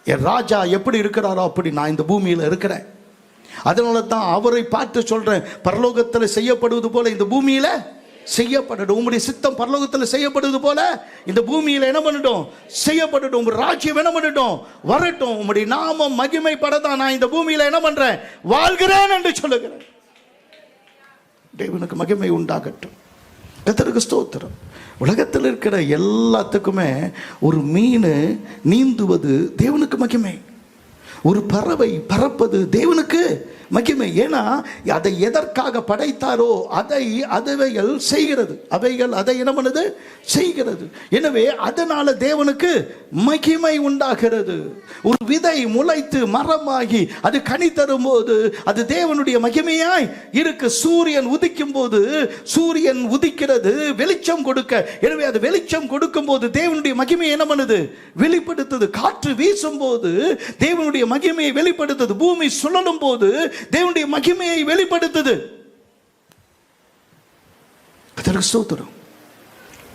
என் ராஜா எப்படி இருக்கிறாரோ அப்படி நான் இந்த பூமியில் இருக்கிறேன். அதனால தான் அவரை பார்த்து சொல்றேன், பரலோகத்தில் செய்யப்படுவது போல இந்த பூமியில செய்யப்படட்டும். உங்களுடைய சித்தம் பரலோகத்தில் செய்யப்படுவது போல இந்த பூமியில் என்ன பண்ணட்டும், செய்யப்படட்டும். உங்க ராஜ்யம் என்ன பண்ணட்டும், வரட்டும். உங்களுடைய நாமம் மகிமைப்படத்தான் நான் இந்த பூமியில் என்ன பண்றேன், வாழ்கிறேன் என்று சொல்லுகிறேன். தேவனுக்கு மகிமை உண்டாகட்டும். கர்த்தருக்கு ஸ்தோத்திரம். உலகத்தில் இருக்கிற எல்லாத்துக்குமே ஒரு மீன் நீந்துவது தேவனுக்கு மகிமை. ஒரு பறவை பறப்பது தேவனுக்கு மகிமை. ஏன்னா அதை எதற்காக படைத்தாரோ அதை அவைகள் செய்கிறது. அவைகள் அதை என்ன பண்ணுது, செய்கிறது. எனவே அதனால தேவனுக்கு மகிமை உண்டாகிறது. ஒரு விதை முளைத்து மரமாகி அது கனி தரும் போது அது தேவனுடைய மகிமையாய் இருக்கு. சூரியன் உதிக்கும் போது, சூரியன் உதிக்கிறது வெளிச்சம் கொடுக்க. எனவே அது வெளிச்சம் கொடுக்கும் போது தேவனுடைய மகிமையை என்ன பண்ணுது, வெளிப்படுத்துது. காற்று வீசும் போது தேவனுடைய மகிமையை வெளிப்படுத்துது. பூமி சுழலும் போது தேவனுடைய மகிமையை வெளிப்படுத்துது.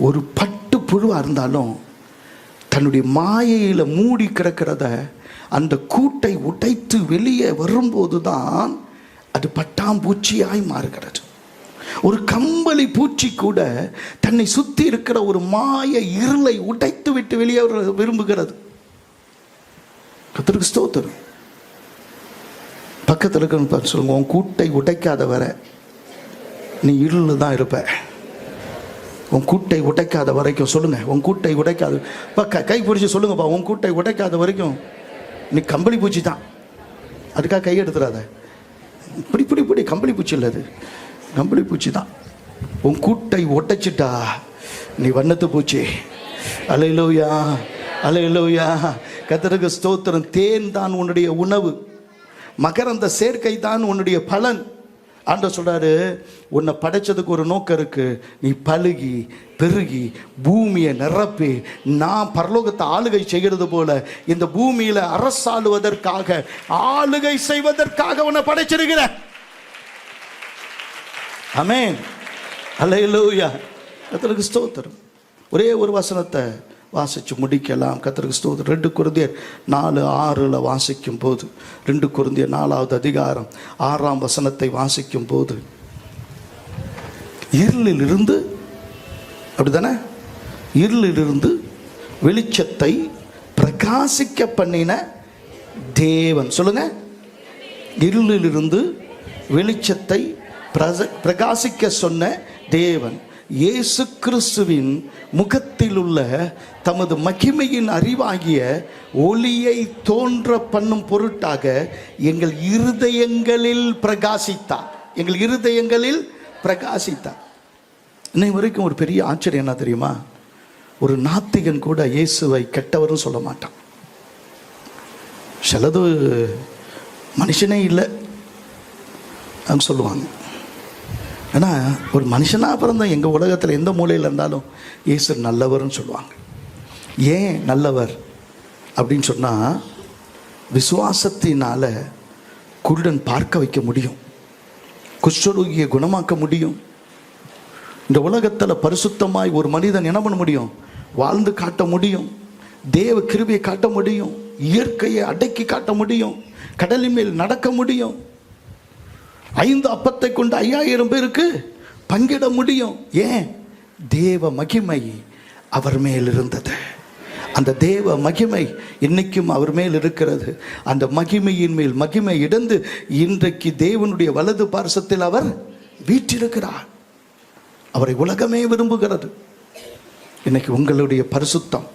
ஒரு பட்டு புழுவா இருந்தாலும் தன்னுடைய மாயையில மூடி கிடக்கிறத அந்த கூட்டை உடைத்து வெளியே வரும்போதுதான் அது பட்டாம்பூச்சியாய் மாறுகிறது. ஒரு கம்பளி பூச்சி கூட தன்னை சுத்தி இருக்கிற ஒரு மாய இருளை உடைத்து விட்டு வெளியே விரும்புகிறது. கர்த்தருக்கு ஸ்தோத்திரம். பக்கத்தில் இருக்குன்னு சொல்லுங்க, உன் கூட்டை உடைக்காத வர நீ இருள் தான் இருப்ப. உன் கூட்டை உடைக்காத வரைக்கும் சொல்லுங்க, உன் கூட்டை உடைக்காத, கை பிடிச்சி சொல்லுங்கப்பா, உன் கூட்டை உடைக்காத வரைக்கும் நீ கம்பளி பூச்சி தான். அதுக்காக கை எடுத்துறாத. இப்படி இப்படி இப்படி கம்பளி பூச்சி இல்லை, அது கம்பளி பூச்சி தான். உன் கூட்டை உடைச்சிட்டா நீ வண்ணத்து பூச்சி. அல்லேலூயா, அல்லேலூயா. கர்த்தருக்கு ஸ்தோத்திரம். தேன் தான் உன்னுடைய உணவு, மகரந்த சேர்க்கை தான் உன்னுடைய பலன். ஆண்டவர் சொல்றாரு, உன்னை படைச்சதுக்கு ஒரு நோக்கம் இருக்கு. நீ பலுகி பெருகி பூமியை நிரப்பி நான் பரலோகத்தை ஆளுகை செய்கிறது போல இந்த பூமியில அரசாளுவதற்காக, ஆளுகை செய்வதற்காக உன்னை படைச்சிருக்கிற. ஆமென், அல்லேலூயா. கர்த்தருக்கு ஸ்தோத்திரம். ஒரே ஒரு வசனத்தை வாசிச்சு முடிக்கலாம். கர்த்தருக்கு ஸ்தோத்திரம். 2 கொரிந்தியர் 4:6 வாசிக்கும் போது, 2 கொரிந்தியர் 4வது அதிகாரம் 6ஆம் வசனத்தை வாசிக்கும் போது, இருளில் இருந்து, அப்படித்தானே, இருளில் இருந்து வெளிச்சத்தை பிரகாசிக்க பண்ணின தேவன். சொல்லுங்க, இருளில் இருந்து வெளிச்சத்தை பிரகாசிக்க சொன்ன தேவன் இயேசு கிறிஸ்துவின் முகத்தில் உள்ள தமது மகிமையின் அறிவாகிய ஒளியை தோன்ற பண்ணும் பொருட்டாக எங்கள் இருதயங்களில் பிரகாசித்தார். எங்கள் இருதயங்களில் பிரகாசித்தார். இன்னை வரைக்கும் ஒரு பெரிய ஆச்சரியம் என்ன தெரியுமா? ஒரு நாத்திகன் கூட இயேசுவை கெட்டவரும் சொல்ல மாட்டான். சிலது மனுஷனே இல்லை அவங்க சொல்லுவாங்க. ஏன்னா ஒரு மனுஷனாக பிறந்த எங்கள் உலகத்தில் எந்த மூலையில் இருந்தாலும் இயேசு நல்லவர்னு சொல்லுவாங்க. ஏன் நல்லவர் அப்படின்னு சொன்னால், விசுவாசத்தினால குருடன் பார்க்க வைக்க முடியும், குஷ்டரோகியை குணமாக்க முடியும். இந்த உலகத்தில் பரிசுத்தமாய் ஒரு மனிதன் என்ன பண்ண முடியும்? வாழ்ந்து காட்ட முடியும். தேவ கிருபையை காட்ட முடியும். இயற்கையை அடக்கி காட்ட முடியும். கடலின் மேல் நடக்க முடியும். 5 அப்பத்தை கொண்டு 5000 பேருக்கு பங்கிட முடியும். ஏன்? தேவ மகிமை அவர் மேல் இருந்தது. அந்த தேவ மகிமை இன்னைக்கும் அவர் மேல் இருக்கிறது. அந்த மகிமையின் மேல் மகிமை இடந்து இன்றைக்கு தேவனுடைய வலது பார்சத்தில் அவர் வீற்றிருக்கிறார். அவரை உலகமே விரும்புகிறது. இன்னைக்கு உங்களுடைய பரிசுத்தம்,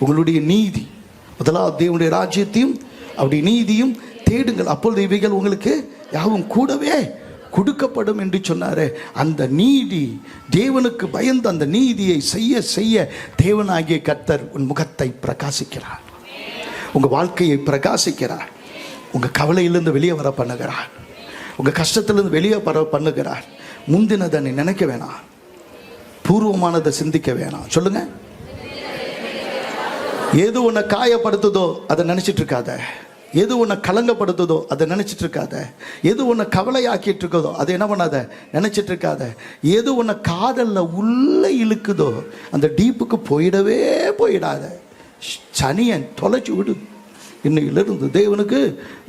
உங்களுடைய நீதி, முதலாவது தேவனுடைய ராஜ்யத்தையும் அவருடைய நீதியும் தேடுங்கள், அப்பொழுது இவைகள் உங்களுக்கு யாவும் கூடவே கொடுக்கப்படும் என்று சொன்னாரே. அந்த நீதி, தேவனுக்கு பயந்து அந்த நீதியை செய்ய செய்ய தேவனாகிய கர்த்தர் உன் முகத்தை பிரகாசிக்கிறார், உங்கள் வாழ்க்கையை பிரகாசிக்கிறார், உங்கள் கவலையிலிருந்து வெளியே வர பண்ணுகிறார், உங்கள் கஷ்டத்திலிருந்து வெளியே வர பண்ணுகிறார். முந்தினதை நீ நினைக்க வேணாம், பூர்வமானதை சிந்திக்க வேணாம். சொல்லுங்க. எது உன்னை காயப்படுத்துதோ அதை நினைச்சிட்டு இருக்காத. எது உன்னை கலங்கப்படுத்துதோ அதை நினைச்சிட்டு இருக்காத. எது உன்னை கவலையாக்கிட்டு இருக்கதோ அதை என்ன பண்ணாத, நினைச்சிட்டு இருக்காத. எது உன்னை காதல்ல உள்ள இழுக்குதோ அந்த டீப்புக்கு போயிடாத. சனியன் தொலைச்சி விடு. இன்னையிலிருந்து தேவனுக்கு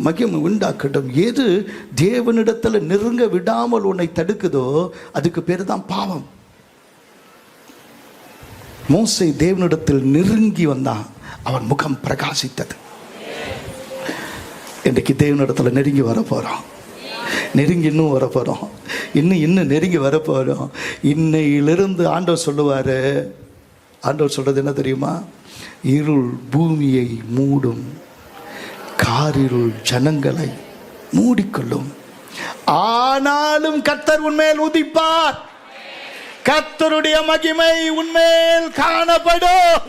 மகிமை உண்டாக்கட்டும். எது தேவனிடத்தில் நெருங்க விடாமல் உன்னை தடுக்குதோ அதுக்கு பேர் தான் பாவம். மோசே தேவனிடத்தில் நெருங்கி வந்தான், அவன் முகம் பிரகாசித்தது. இன்றைக்கு தேவனிடத்தில் நெருங்கி வரப்போகிறோம், நெருங்கி இன்னும் வரப்போகிறோம், இன்னும் நெருங்கி வரப்போகிறோம். இன்னையிலிருந்து ஆண்டவர் சொல்லுவார். ஆண்டவர் சொல்கிறது என்ன தெரியுமா? இருள் பூமியை மூடும், காரிருள் ஜனங்களை மூடிக்கொள்ளும், ஆனாலும் கர்த்தர் உன்மேல் உதிப்பார், கர்த்தருடைய மகிமை உன்மேல் காணப்படும்.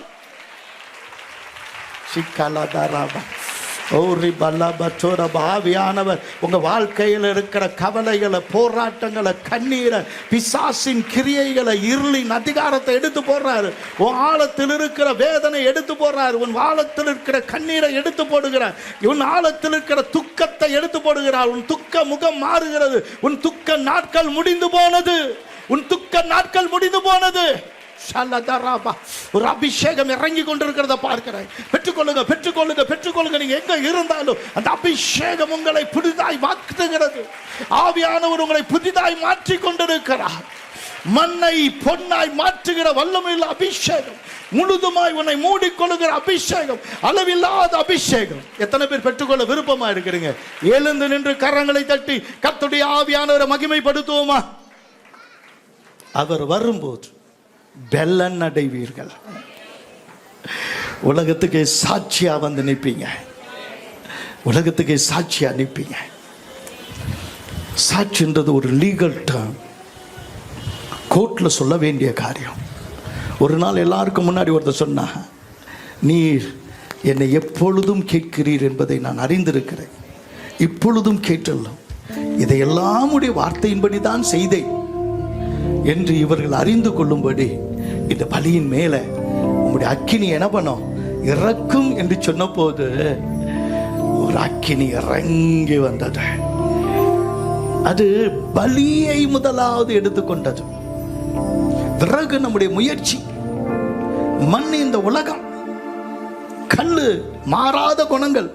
ஆவியானவர் உங்க வாழ்க்கையில் இருக்கிற கவலைகளை, போராட்டங்களை, கண்ணீரை, பிசாசின் கிரியைகளை, இருளின் அதிகாரத்தை எடுத்து போடுறாரு. உன் ஆழத்தில் இருக்கிற வேதனை எடுத்து போடுறாரு. உன் ஆழத்தில் இருக்கிற கண்ணீரை எடுத்து போடுகிறார். உன் ஆழத்தில் இருக்கிற துக்கத்தை எடுத்து போடுகிறார். உன் துக்க முகம் மாறுகிறது. உன் துக்க நாட்கள் முடிந்து போனது. உன் துக்க நாட்கள் முடிந்து போனது. ஒரு அபிஷேகம் இறங்கி கொண்டிருக்கிறத பார்க்கிறேன். பெற்றுக்கொள்ளுங்க, பெற்றுக்கொள்ளுங்க, பெற்றுக்கொள்ளுங்க. நீங்க எங்க இருந்தாலும் அந்த அபிஷேகம் உங்களை புதிதாய் மாற்றுகிறது. ஆவியானவர் உங்களை புதிதாய் மாற்றி கொண்டிருக்கிறார். மண்ணை பொன்னாய் மாற்றுகிற வல்லமையுள்ள அபிஷேகம், முழுதுமாய் உன்னை மூடிக்கொள்ளுகிற அபிஷேகம், அளவில்லாத அபிஷேகம். எத்தனை பேர் பெற்றுக்கொள்ள விருப்பமா இருக்கிறீங்க? எழுந்து நின்று கரங்களை தட்டி கர்த்தருடைய ஆவியானவரை மகிமைப்படுத்துவோமா? அவர் வரும்போது பெலன் அடைவீர்கள். உலகத்துக்கு சாட்சியா வந்து நிற்பீங்க. உலகத்துக்கு சாட்சியா நிற்பீங்க. சாட்சின்றது ஒரு லீகல் டேர்ம், கோர்ட்ல சொல்ல வேண்டிய காரியம். ஒரு நாள் எல்லாருக்கும் முன்னாடி ஒருத்தர் சொன்னா, நீர் என்னை எப்பொழுதும் கேட்கிறீர் என்பதை நான் அறிந்திருக்கிறேன், இப்பொழுதும் கேட்டல்லும் இதையெல்லாம் உடைய வார்த்தையின்படி தான் செய்தேன் என்று இவர்கள் அறிந்து கொள்ளும்படி இந்த பலியின் மேல உங்களுடைய அக்கினி என்ன பண்ணும், இறக்கும் என்று சொன்ன போது ஒரு அக்கினி இறங்கி வந்தது. அது பலியை முதலாவது எடுத்துக்கொண்டது. பிறகு நம்முடைய முயற்சி, மண், இந்த உலகம், கல்லு, மாறாத குணங்கள்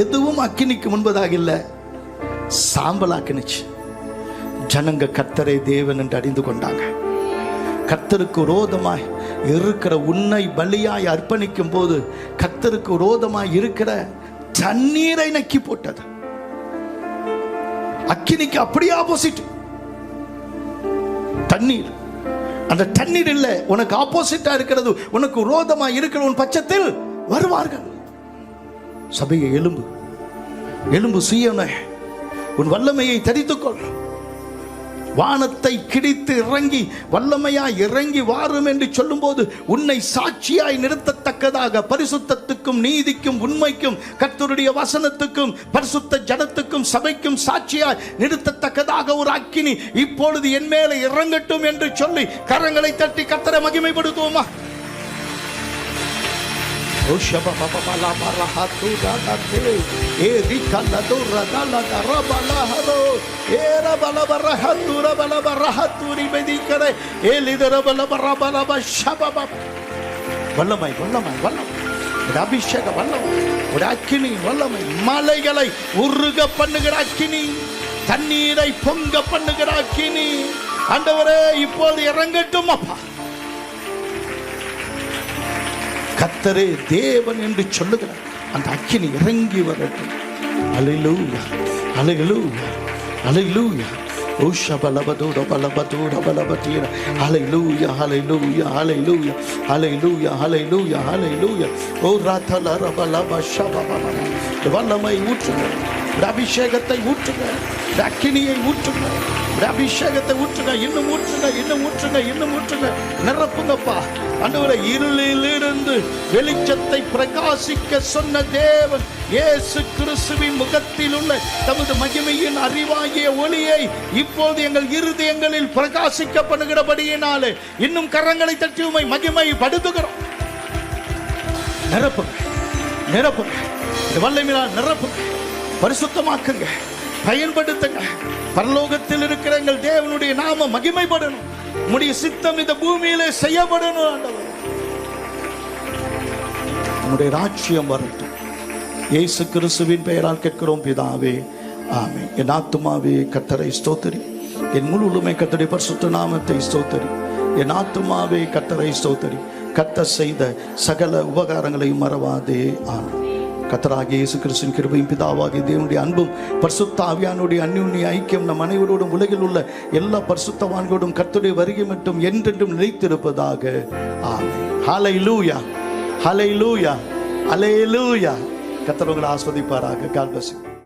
எதுவும் அக்கினிக்கு முன்பதாக இல்லை, சாம்பலாக்கினுச்சு. ஜனங்க கர்த்தரை தேவன் என்று அறிந்து கொண்டாங்க. கர்த்தருக்கு விரோதமாய் இருக்கிற உன்னை பலியாய் அர்ப்பணிக்கும் போது கர்த்தருக்கு விரோதமாய் இருக்கிற தண்ணீரை நக்கி போட்டது. அக்கினிக்கு அப்படியே ஆப்போசிட் தண்ணீர். அந்த தண்ணீர் இல்ல, உனக்கு ஆப்போசிட்டா இருக்கிறது, உனக்கு விரோதமா இருக்கிற உன் பட்சத்தில் வருவார்கள். சபையை எழும்பு, எழும்பு சீயோனே, உன் வல்லமையை தரித்துக்கொள். வானத்தை கிடித்து இறங்கி வல்லமையாய் இறங்கி வாரும் என்று சொல்லும் போது உன்னை சாட்சியாய் நிறுத்தத்தக்கதாக பரிசுத்தத்துக்கும் நீதிக்கும் உண்மைக்கும் கர்த்தருடைய வசனத்துக்கும் பரிசுத்த ஜனத்துக்கும் சபைக்கும் சாட்சியாய் நிறுத்தத்தக்கதாக ஒரு அக்கினி இப்பொழுது என் மேலே இறங்கட்டும் என்று சொல்லி கரங்களை தட்டி கர்த்தரை மகிமைப்படுத்துவோமா? வல்லமை வல்லமை வல்லமை, அபிஷேக வல்லமை, ஒரு அக்கினி வல்லமை, மலைகளை உருக பண்ணுகிற அக்கினி, தண்ணீரை பொங்க பண்ணுகிற அக்கினி. ஆண்டவரே இப்போது இறங்கட்டும் அப்பா. கர்த்தரே தேவன் என்று சொல்லுகிறார் அந்த அக்கினி இறங்கி வரட்டும். அல்லேலூயா அல்லேலூயா அல்லேலூயா. ஓஷபலபதோட பலபதோட பலபதீர. அல்லேலூயா அல்லேலூயா அல்லேலூயா அல்லேலூயா அல்லேலூயா அல்லேலூயா. ஓ ராதலர பலபஷபபப. வல்லமை ஊற்றுங்க, அபிஷேகத்தை ஊற்றுங்க, அக்கினியை ஊற்றுங்க, அபிஷேகத்தை ஊற்றுங்க, இன்னும் ஊற்றுங்க, இன்னும் ஊற்றுங்க, இன்னும் ஊற்றுங்க, நிரப்புங்கப்பா. ஆண்டவரே, இருளில் இருந்து வெளிச்சத்தை பிரகாசிக்க சொன்ன தேவன் இயேசு கிறிஸ்துவின் முகத்தில் உள்ள தமது மகிமையின் அறிவாகிய ஒளியை இப்போது எங்கள் இருதயங்களில் பிரகாசிக்கப்படுகிறபடியினாலே இன்னும் கரங்களை தட்டி உம்மை மகிமைப்படுத்துகிறோம். நிரப்புங்க, நிரப்புங்க, வல்லமையால் நிரப்புங்க, பரிசுத்தமாக்குங்க, பயன்படுத்துங்க. பரலோகத்தில் இருக்கிற எங்கள் தேவனுடைய நாம மகிமைப்படணும், உம்முடைய சித்தம் இந்த பூமியிலே செய்யப்படணும். ஆண்டவர், உம்முடைய ராஜ்யம் வரட்டும். இயேசு கிறிஸ்துவின் பெயரால் கேட்கிறோம் பிதாவே, ஆமென். என் ஆத்துமாவே கர்த்தரை ஸ்தோத்திரி, என் முழு உலகமே கர்த்தருடைய பரிசுத்த நாமத்தை ஸ்தோத்திரி. என் ஆத்துமாவே கர்த்தரை ஸ்தோத்திரி, கர்த்தர் செய்த சகல உபகாரங்களையும் மறவாதே. ஆமென். கர்த்தராகிய இயேசு கிறிஸ்துவின் கிருபையும் பிதாவாகிய தேவனுடைய அன்பும் பரிசுத்த ஆவியானுடைய அந்யோன்ய ஐக்கியம் நம் அனைவரோடும் உலகில் உள்ள எல்லா பரிசுத்தவான்களோடும் கர்த்தருடைய வருகை மட்டும் என்றென்றும் நிலைத்திருப்பதாக. ஆமென். ஹல்லேலூயா ஹல்லேலூயா ஹல்லேலூயா. கர்த்தர் உங்களை ஆஸ்வதிப்பாராக. God bless you.